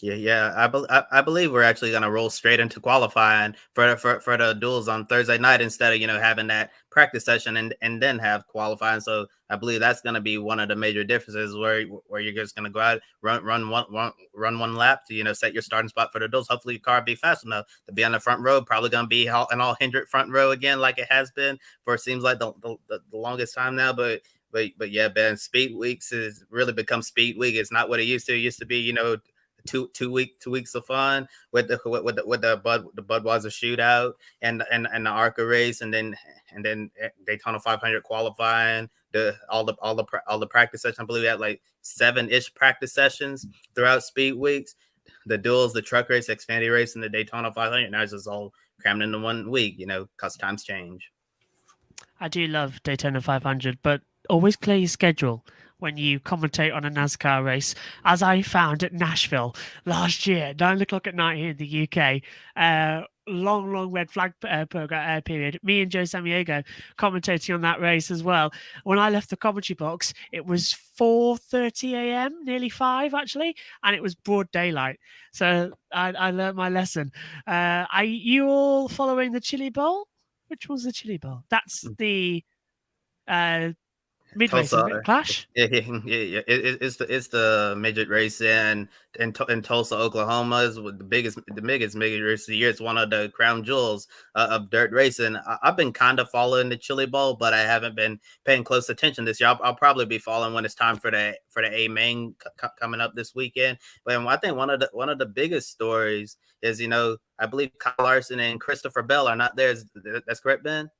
Yeah. I believe we're actually going to roll straight into qualifying for the duels on Thursday night instead of having that practice session and then have qualifying. So I believe that's going to be one of the major differences where you're just going to go out, run one lap to set your starting spot for the duels. Hopefully your car be fast enough to be on the front row. Probably going to be an all Hendrick front row again, like it has been for it seems like the longest time now. But yeah, Ben, Speed Weeks has really become Speed Week. It's not what it used to. It used to be, two weeks of fun with the Budweiser shootout and the ARCA race, and then Daytona 500 qualifying, all the practice sessions. I believe we had like 7-ish practice sessions throughout Speed Weeks, the duels, the truck race, Xfinity race, and the Daytona 500. Now it's just all crammed into 1 week, because times change. I do love Daytona 500, but always clear your schedule when you commentate on a NASCAR race, as I found at Nashville last year, 9 o'clock at night here in the UK. Long red flag period. Me and Joe Samaniego commentating on that race as well. When I left the commentary box, it was 4:30 a.m., nearly 5 actually, and it was broad daylight. So I learned my lesson. Are you all following the Chili Bowl? Which one's the Chili Bowl? That's the mid-race, isn't it? Clash? Yeah. It's the midget race in Tulsa, Oklahoma. Is the biggest midget race of the year. It's one of the crown jewels of dirt racing. I've been kind of following the Chili Bowl, but I haven't been paying close attention this year. I'll probably be following when it's time for the A-Main coming up this weekend. But I think one of the biggest stories is, I believe Kyle Larson and Christopher Bell are not there. That's correct, Ben?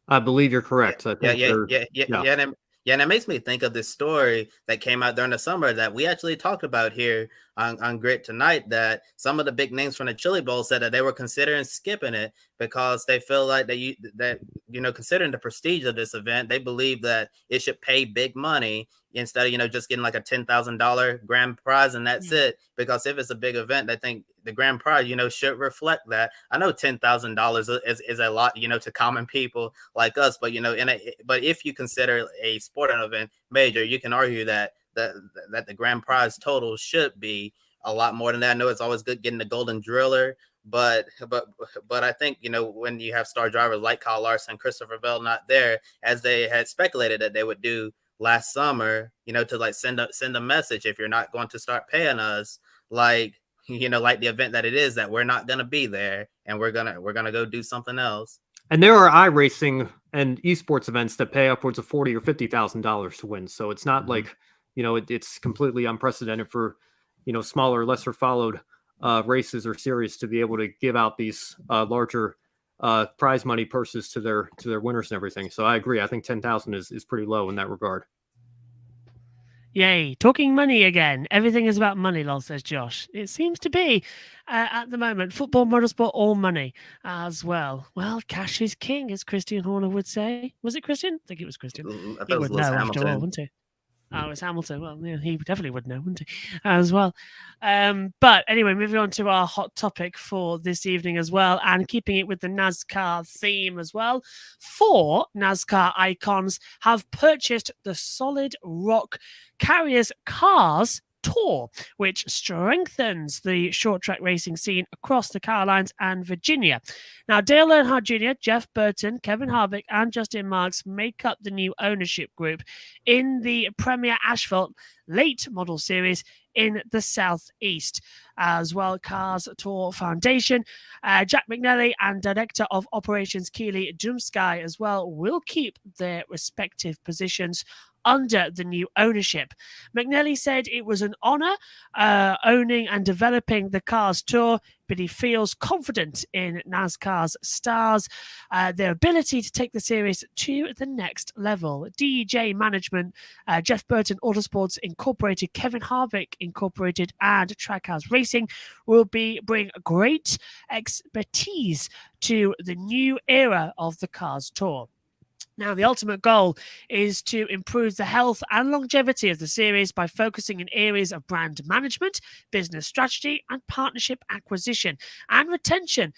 I believe you're correct. Yeah. And it makes me think of this story that came out during the summer that we actually talked about here on Grit tonight that some of the big names from the Chili Bowl said that they were considering skipping it because they feel like considering the prestige of this event, they believe that it should pay big money instead of just getting like a $10,000 grand prize and that's it. Because if it's a big event, they think the grand prize should reflect that. I know $10,000 is a lot to common people like us, but but if you consider a sporting event major, you can argue that the grand prize total should be a lot more than that. I know it's always good getting the golden driller, but I think when you have star drivers like Kyle Larson, Christopher Bell not there, as they had speculated that they would do last summer, to like send a message, if you're not going to start paying us, like like the event that it is, that we're not gonna be there and we're gonna go do something else. And there are iRacing and esports events that pay upwards of $40,000 or $50,000 to win. So it's not like it's completely unprecedented for smaller, lesser followed races or series to be able to give out these larger prize money purses to their winners and everything. So I agree. I think 10,000 is pretty low in that regard. Yay, talking money again. Everything is about money, lol, says Josh. It seems to be at the moment. Football, motorsport, all money as well. Well, cash is king, as Christian Horner would say. Was it Christian? I think it was Christian. He would know after all, wouldn't he? Oh, it's Hamilton. Well, yeah, he definitely would know, wouldn't he? As well. But anyway, moving on to our hot topic for this evening as well, and keeping it with the NASCAR theme as well. 4 NASCAR icons have purchased the Solid Rock Carriers Cars Tour, which strengthens the short track racing scene across the Carolinas and Virginia. Now, Dale Earnhardt Jr., Jeff Burton, Kevin Harvick, and Justin Marks make up the new ownership group in the Premier Asphalt Late Model Series in the Southeast. As well, Cars Tour Foundation, Jack McNally and Director of Operations Keely Dumsky as well will keep their respective positions under the new ownership. McNally said it was an honor owning and developing the Cars Tour, but he feels confident in NASCAR's stars, their ability to take the series to the next level. DJ Management, Jeff Burton Autosports Incorporated, Kevin Harvick Incorporated, and Trackhouse Racing will bring great expertise to the new era of the Cars Tour. Now, the ultimate goal is to improve the health and longevity of the series by focusing in areas of brand management, business strategy, and partnership acquisition and retention.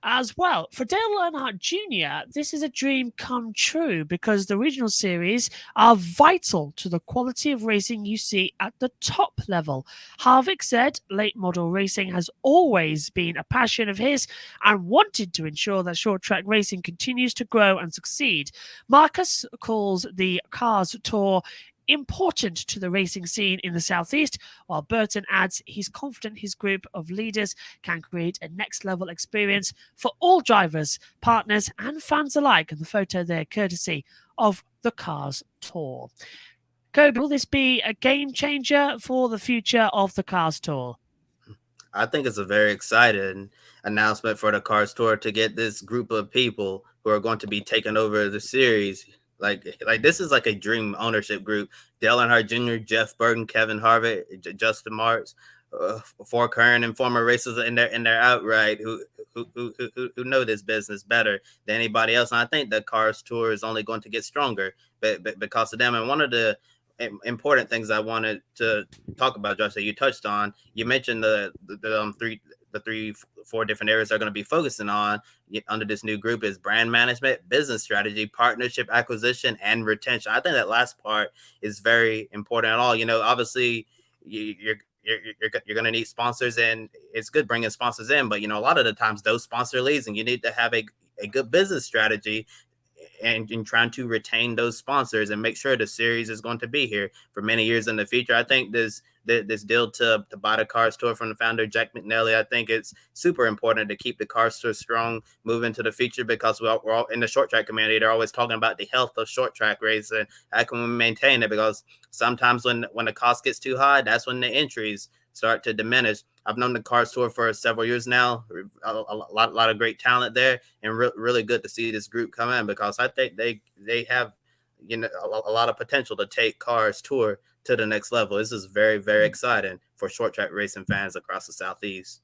As well, for Dale Earnhardt Jr., this is a dream come true because the regional series are vital to the quality of racing you see at the top level. Harvick said late model racing has always been a passion of his and wanted to ensure that short track racing continues to grow and succeed. Marcus calls the Cars Tour important to the racing scene in the Southeast, while Burton adds he's confident his group of leaders can create a next level experience for all drivers, partners, and fans alike. And the photo there, courtesy of the Cars Tour. Kobe, will this be a game changer for the future of the Cars Tour? I think it's a very exciting announcement for the Cars Tour to get this group of people who are going to be taking over the series. Like this is like a dream ownership group. Dale Earnhardt Jr., Jeff Burton, Kevin Harvick, Justin Marks, 4 current and former racers in their outright who know this business better than anybody else. And I think the Cars Tour is only going to get stronger because of them. And one of the important things I wanted to talk about, Josh, that you touched on, you mentioned the 4 different areas they're going to be focusing on under this new group is brand management, business strategy, partnership acquisition, and retention. I think that last part is very important at all. Obviously you're going to need sponsors, and it's good bringing sponsors in, but a lot of the times those sponsor leads, and you need to have a good business strategy and in trying to retain those sponsors and make sure the series is going to be here for many years in the future. I think this deal to buy the Cars Tour from the founder, Jack McNally, I think it's super important to keep the Cars Tour strong moving to the future, because we're all in the short track community. They're always talking about the health of short track racing. How can we maintain it? Because sometimes when the cost gets too high, that's when the entries start to diminish. I've known the Cars Tour for several years now. A lot of great talent there, and really good to see this group come in, because I think they have a lot of potential to take Cars Tour to the next level. This is very, very exciting for short track racing fans across the Southeast.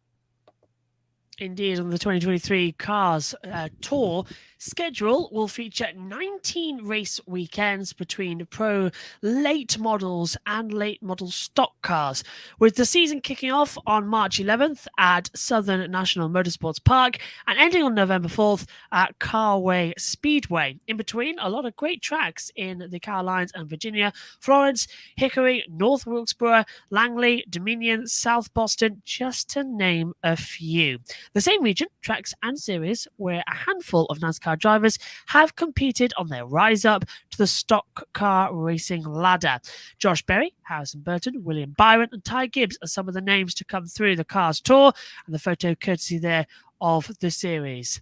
Indeed, on the 2023 Cars Tour schedule will feature 19 race weekends between pro late models and late model stock cars, with the season kicking off on March 11th at Southern National Motorsports Park and ending on November 4th at Carway Speedway. In between, a lot of great tracks in the Carolinas and Virginia, Florence, Hickory, North Wilkesboro, Langley, Dominion, South Boston, just to name a few. The same region, tracks and series where a handful of NASCAR drivers have competed on their rise up to the stock car racing ladder. Josh Berry, Harrison Burton, William Byron, and Ty Gibbs are some of the names to come through the Cars Tour, and the photo courtesy there of the series.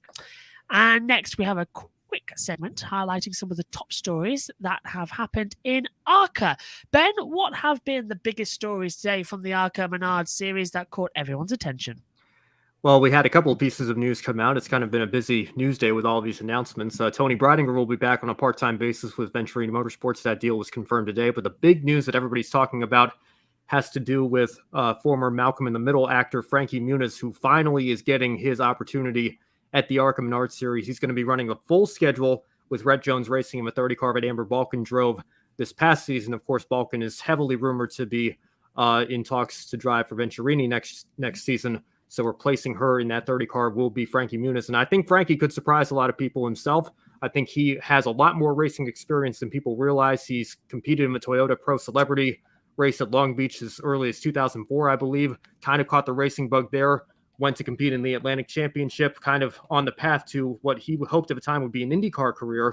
And next we have a quick segment highlighting some of the top stories that have happened in ARCA. Ben, what have been the biggest stories today from the ARCA Menard series that caught everyone's attention? Well, we had a couple of pieces of news come out. It's kind of been a busy news day with all of these announcements. Tony Breidinger will be back on a part-time basis with Venturino Motorsports. That deal was confirmed today. But the big news that everybody's talking about has to do with former Malcolm in the Middle actor Frankie Muniz, who finally is getting his opportunity at the ARCA Menard Series. He's going to be running the full schedule with Rhett Jones Racing in a 30 car that Amber Balkin drove this past season. Of course, Balkin is heavily rumored to be in talks to drive for Venturini next season. So replacing her in that 30 car will be Frankie Muniz. And I think Frankie could surprise a lot of people himself. I think he has a lot more racing experience than people realize. He's competed in the Toyota Pro Celebrity race at Long Beach as early as 2004, I believe. Kind of caught the racing bug there. Went to compete in the Atlantic Championship, kind of on the path to what he hoped at the time would be an IndyCar career.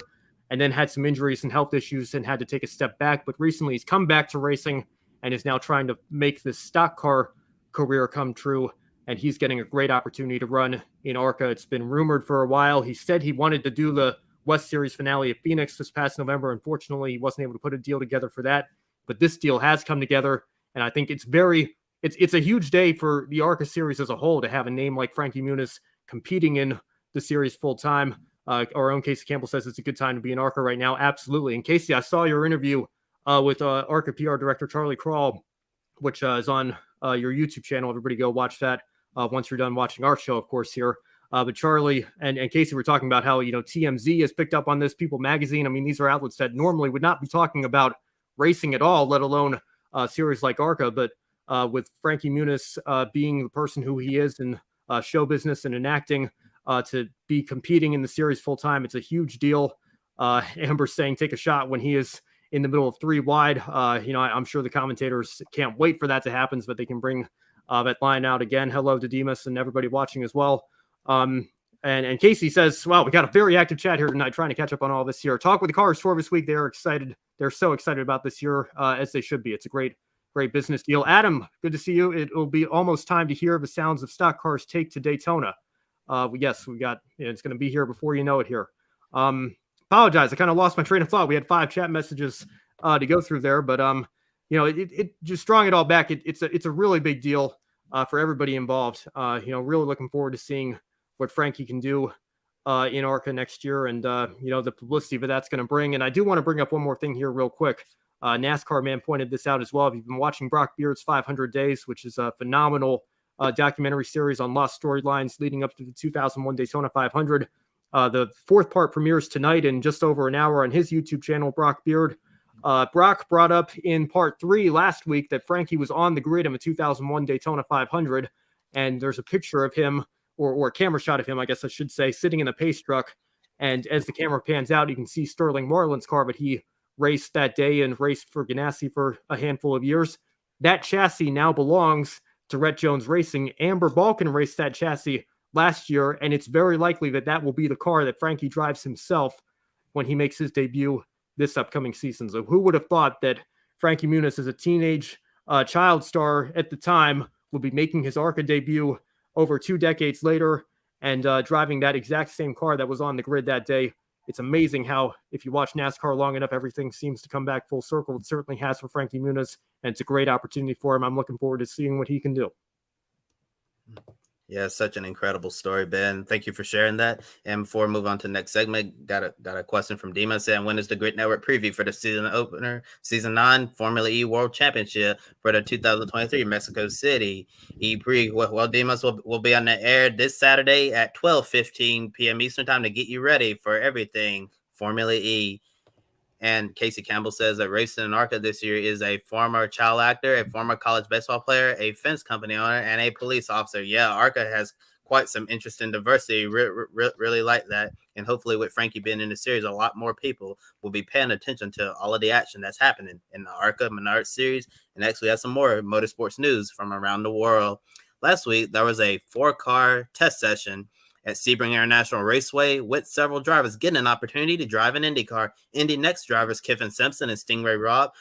And then had some injuries and health issues and had to take a step back. But recently he's come back to racing and is now trying to make this stock car career come true. And he's getting a great opportunity to run in ARCA. It's been rumored for a while. He said he wanted to do the West Series finale at Phoenix this past November. Unfortunately, he wasn't able to put a deal together for that. But this deal has come together, and I think it's a huge day for the ARCA series as a whole to have a name like Frankie Muniz competing in the series full time. Our own Casey Campbell says it's a good time to be in ARCA right now. Absolutely. And Casey, I saw your interview with ARCA PR director Charlie Krall, which is on your YouTube channel. Everybody go watch that. Once you're done watching our show, of course, here. But Charlie and Casey were talking about how, TMZ has picked up on this, People Magazine. I mean, these are outlets that normally would not be talking about racing at all, let alone a series like ARCA. But with Frankie Muniz being the person who he is in show business and in acting, to be competing in the series full time, it's a huge deal. Amber's saying take a shot when he is in the middle of 3 wide. I'm sure the commentators can't wait for that to happen so that they can bring that line out again. Hello to Demas and everybody watching as well. And Casey says, wow, we got a very active chat here tonight trying to catch up on all this here. Talk with the Cars Tour this week. They're excited. They're so excited about this year, as they should be. It's a great business deal. Adam, good to see you. It will be almost time to hear the sounds of stock cars take to Daytona. Yes, we got, it's going to be here before you know it here. Apologize. I kind of lost my train of thought. We had 5 chat messages to go through there, but it just drawing it all back. It's a really big deal for everybody involved. Really looking forward to seeing what Frankie can do in ARCA next year, and the publicity that that's going to bring. And I do want to bring up one more thing here real quick. NASCAR Man pointed this out as well. If you've been watching Brock Beard's 500 Days, which is a phenomenal documentary series on lost storylines leading up to the 2001 Daytona 500, the 4th part premieres tonight in just over an hour on his YouTube channel, Brock Beard. Brock brought up in part 3 last week that Frankie was on the grid in the 2001 Daytona 500, and there's a picture of him, or a camera shot of him, I guess I should say, sitting in the pace truck. And as the camera pans out, you can see Sterling Marlin's car, but he raced that day and raced for Ganassi for a handful of years. That chassis now belongs to Rhett Jones Racing. Amber Balkin raced that chassis last year, and it's very likely that that will be the car that Frankie drives himself when he makes his debut this upcoming season. So who would have thought that Frankie Muniz, as a teenage child star at the time, would be making his ARCA debut over 2 decades later and driving that exact same car that was on the grid that day. It's amazing how, if you watch NASCAR long enough, everything seems to come back full circle. It certainly has for Frankie Muniz, and it's a great opportunity for him. I'm looking forward to seeing what he can do. Yeah, such an incredible story, Ben. Thank you for sharing that. And before we move on to the next segment, got a question from Dima saying, when is the Grid Network preview for the season opener, Season 9 Formula E World Championship for the 2023 Mexico City E-Prix? Well, Dimas will be on the air this Saturday at 12:15 p.m. Eastern Time to get you ready for everything Formula E. And Casey Campbell says that racing in ARCA this year is a former child actor, a former college baseball player, a fence company owner, and a police officer. Yeah, ARCA has quite some interesting diversity. Really like that. And hopefully with Frankie being in the series, a lot more people will be paying attention to all of the action that's happening in the ARCA Menard series. And next we have some more motorsports news from around the world. Last week, there was a 4-car test session at Sebring International Raceway, with several drivers getting an opportunity to drive an IndyCar. Indy Next drivers Kiffin Simpson and Stingray Robb,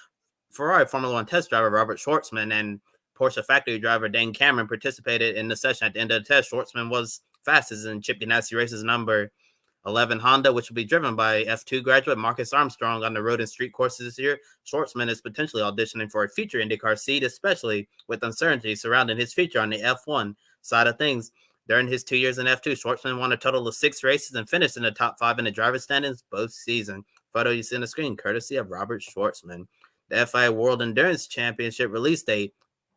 Ferrari Formula One test driver Robert Schwartzman, and Porsche factory driver Dane Cameron participated in the session. At the end of the test, Schwartzman was fastest in Chip Ganassi Race's number 11 Honda, which will be driven by F2 graduate Marcus Armstrong on the road and street courses this year. Schwartzman is potentially auditioning for a future IndyCar seat, especially with uncertainty surrounding his future on the F1 side of things. During his 2 years in F2, Schwartzman won a total of 6 races and finished in the top 5 in the driver's standings both seasons. Photo you see on the screen, courtesy of Robert Schwartzman. The FIA World Endurance Championship released a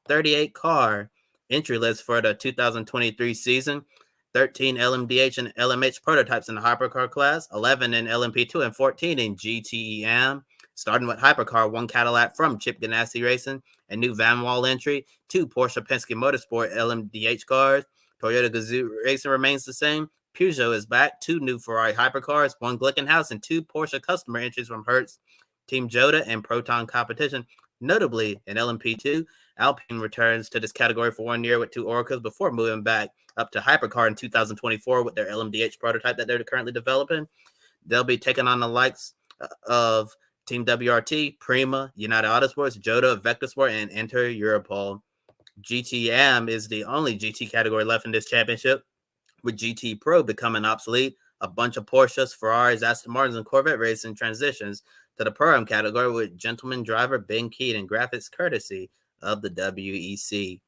38-car entry list for the 2023 season. 13 LMDH and LMH prototypes in the hypercar class, 11 in LMP2, and 14 in GTEM. Starting with hypercar, 1 Cadillac from Chip Ganassi Racing, a new Van Wall entry, 2 Porsche Penske Motorsport LMDH cars. Toyota Gazoo Racing remains the same. Peugeot is back, 2 new Ferrari hypercars, 1 Glickenhaus, and 2 Porsche customer entries from Hertz, Team Jota, and Proton Competition. Notably, in LMP2, Alpine returns to this category for 1 year with 2 Oricas before moving back up to hypercar in 2024 with their LMDH prototype that they're currently developing. They'll be taking on the likes of Team WRT, Prima, United Autosports, Jota, Vectorsport, and Enter Europol. GTM is the only GT category left in this championship, with GT Pro becoming obsolete. A bunch of Porsches, Ferraris, Aston Martins, and Corvette racing transitions to the Pro-Am category with gentleman driver Ben Keaton, graphics courtesy of the WEC.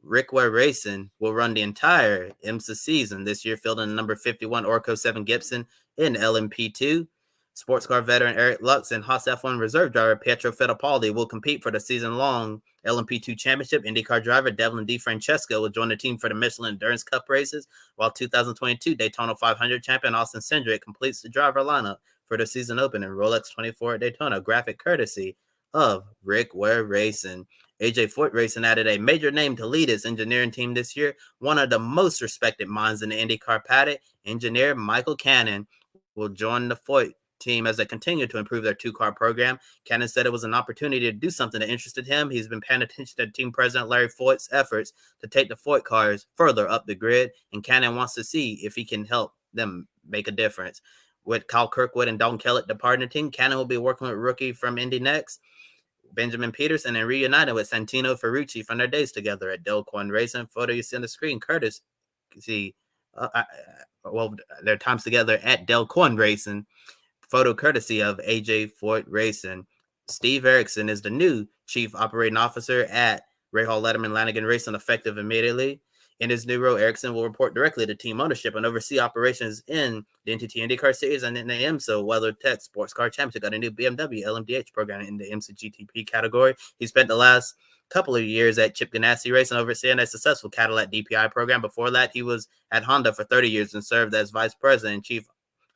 Rickway Racing will run the entire IMSA season this year, fielding number 51 Orco 7 Gibson in LMP2. Sports car veteran Eric Lux and Haas F1 reserve driver Pietro Fittipaldi will compete for the season-long LMP2 championship. IndyCar driver Devlin DeFrancesco will join the team for the Michelin Endurance Cup races, while 2022 Daytona 500 champion Austin Cindric completes the driver lineup for the season opening Rolex 24 at Daytona, graphic courtesy of Rick Ware Racing. AJ Foyt Racing added a major name to lead its engineering team this year. One of the most respected minds in the IndyCar paddock, engineer Michael Cannon, will join the Foyt team as they continue to improve their 2-car program. Cannon said it was an opportunity to do something that interested him. He's been paying attention to team president Larry Foyt's efforts to take the Foyt cars further up the grid, and Cannon wants to see if he can help them make a difference. With Kyle Kirkwood and Dalton Kellett departing the team, Cannon will be working with rookie from Indy Next, Benjamin Peterson, and reunited with Santino Ferrucci from their days together at Delcoin Racing. Photo you see on the screen, their times together at Delcoin Racing. Photo courtesy of AJ Foyt Racing. Steve Erickson is the new chief operating officer at Rahal Letterman Lanigan Racing, effective immediately. In his new role, Erickson will report directly to team ownership and oversee operations in the NTT IndyCar Series and in the IMSA WeatherTech Sports Car Championship. Got a new BMW LMDH program in the IMSA GTP category. He spent the last couple of years at Chip Ganassi Racing overseeing a successful Cadillac DPI program. Before that, he was at Honda for 30 years and served as vice president and chief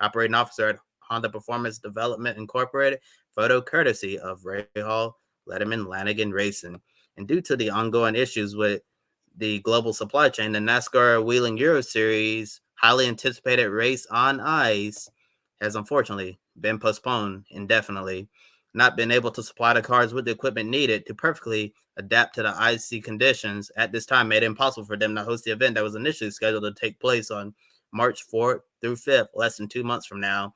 operating officer at Honda Performance Development Incorporated. Photo courtesy of Rahal Letterman Lanigan Racing. And due to the ongoing issues with the global supply chain, the NASCAR Wheeling Euro Series highly anticipated race on ice has unfortunately been postponed indefinitely. Not been able to supply the cars with the equipment needed to perfectly adapt to the icy conditions at this time made it impossible for them to host the event that was initially scheduled to take place on March 4th through 5th, less than 2 months from now.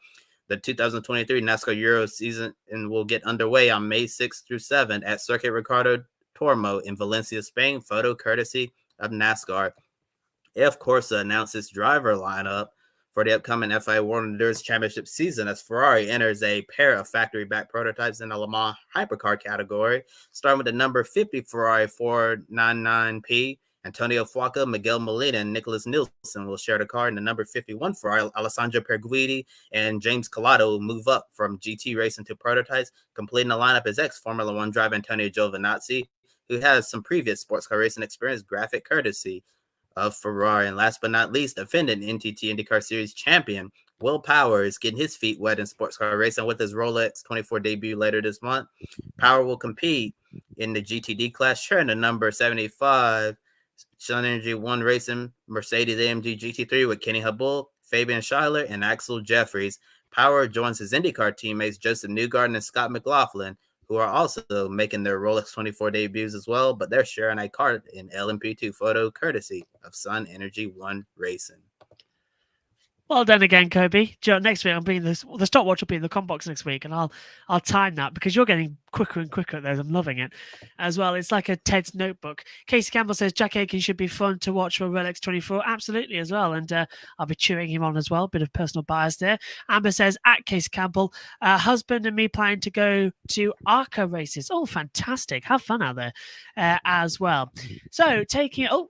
The 2023 NASCAR Euro season will get underway on May 6th through 7th at Circuit Ricardo Tormo in Valencia, Spain. Photo courtesy of NASCAR. F Corsa announced its driver lineup for the upcoming FIA World Endurance Championship season as Ferrari enters a pair of factory-backed prototypes in the Le Mans hypercar category, starting with the number 50 Ferrari 499P Antonio Fuoco, Miguel Molina, and Nicholas Nielsen will share the car, and the number 51 for Alessandro Perguidi and James Collado will move up from GT racing to prototypes, completing the lineup is ex-Formula One driver Antonio Giovinazzi, who has some previous sports car racing experience, graphic courtesy of Ferrari. And last but not least, defending NTT IndyCar Series champion Will Power is getting his feet wet in sports car racing with his Rolex 24 debut later this month. Power will compete in the GTD class, sharing the number 75 Sun Energy One Racing Mercedes AMG GT3 with Kenny Habul, Fabian Schuyler, and Axel Jeffries. Power joins his IndyCar teammates Joseph Newgarden and Scott McLaughlin, who are also making their Rolex 24 debuts as well, but they're sharing a card in LMP2 photo courtesy of Sun Energy One Racing. Well done again, Kobe. Next week, I'm being the stopwatch will be in the combox next week, and I'll time that because you're getting quicker and quicker at those. I'm loving it as well. It's like a Ted's notebook. Casey Campbell says Jack Aiken should be fun to watch for Rolex 24. Absolutely as well, and I'll be cheering him on as well. Bit of personal bias there. Amber says at Casey Campbell, husband and me planning to go to ARCA races. Oh, fantastic! Have fun out there as well. So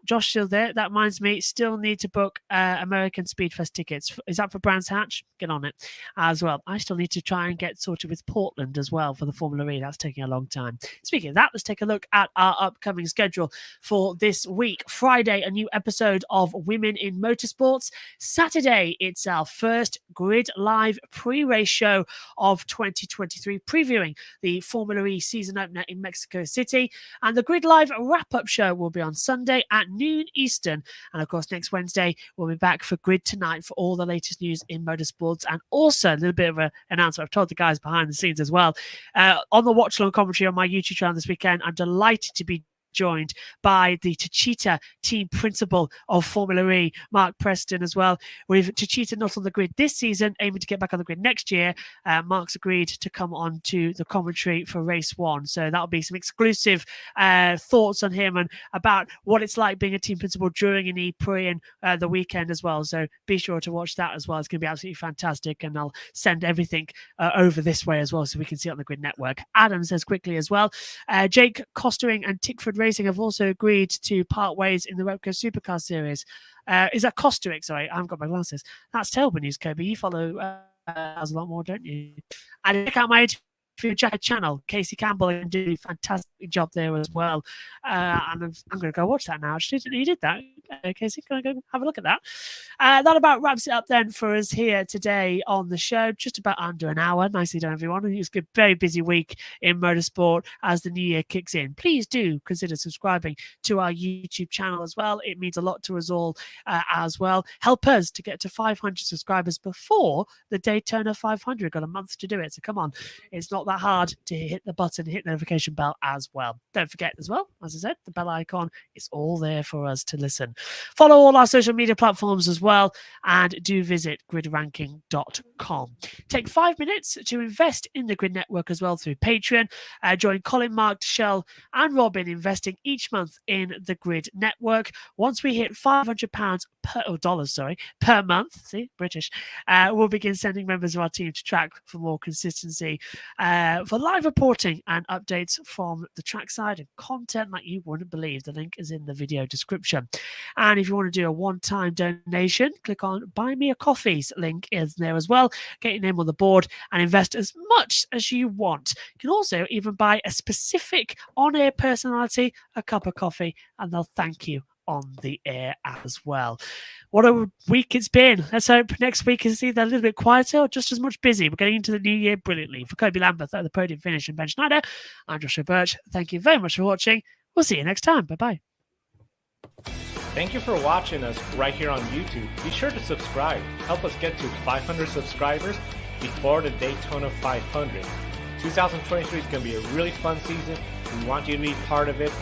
Josh still there. That reminds me, still need to book American Speedfest tickets. Is that for Brands Hatch? Get on it as well. I still need to try and get sorted with Portland as well for the Formula E. That's taking a long time. Speaking of that, let's take a look at our upcoming schedule for this week. Friday, a new episode of Women in Motorsports. Saturday, it's our first Grid Live pre-race show of 2023, previewing the Formula E season opener in Mexico City. And the Grid Live wrap-up show will be on Sunday at noon Eastern. And of course, next Wednesday, we'll be back for Grid Tonight for all the latest news in motorsports, and also a little bit of an announcement. I've told the guys behind the scenes as well. On the watch along commentary on my YouTube channel this weekend, I'm delighted to be joined by the Techeetah team principal of Formula E, Mark Preston, as well. With Techeetah not on the grid this season, aiming to get back on the grid next year, Mark's agreed to come on to the commentary for race one. So that'll be some exclusive thoughts on him and about what it's like being a team principal during an E-Prix and the weekend as well. So be sure to watch that as well. It's going to be absolutely fantastic, and I'll send everything over this way as well so we can see it on the Grid Network. Adam says quickly as well, Jake Costering and Tickford Racing have also agreed to part ways in the Repco Supercar Series. Is that Costerick? Sorry, I haven't got my glasses. That's terrible news, Kobe. You follow us a lot more, don't you? And check out my Jack channel. Casey Campbell and did a fantastic job there as well. And I'm going to go watch that now. Actually, you did that, Casey. Can I go have a look at that? That about wraps it up then for us here today on the show. Just about under an hour. Nicely done, everyone. It's a very busy week in motorsport as the new year kicks in. Please do consider subscribing to our YouTube channel as well. It means a lot to us all as well. Help us to get to 500 subscribers before the Daytona 500. Got a month to do it. So come on. It's not that hard to hit the button, hit the notification bell as well. Don't forget as well, as I said, the bell icon is all there for us to listen. Follow all our social media platforms as well, and do visit gridranking.com. Take 5 minutes to invest in the Grid Network as well through Patreon. Join Colin, Mark, Shell, and Robin investing each month in the Grid Network. Once we hit £500 per month, see, British, we'll begin sending members of our team to track for more consistency, for live reporting and updates from the trackside and content like you wouldn't believe. The link is in the video description. And if you want to do a one-time donation, click on Buy Me a Coffee's link is there as well. Get your name on the board and invest as much as you want. You can also even buy a specific on-air personality a cup of coffee, and they'll thank you on the air as well. What a week it's been. Let's hope next week is either a little bit quieter or just as much busy. We're getting into the new year brilliantly. For Kobe Lambert at the podium finish and Ben Schneider, I'm Joshua Birch. Thank you very much for watching. We'll see you next time. Bye-bye. Thank you for watching us right here on YouTube. Be sure to subscribe. Help us get to 500 subscribers before the Daytona 500. 2023 is going to be a really fun season. We want you to be part of it.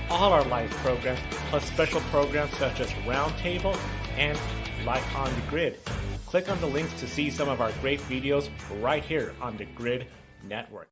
All our live programs, plus special programs such as Roundtable and Live on the Grid. Click on the links to see some of our great videos right here on the Grid Network.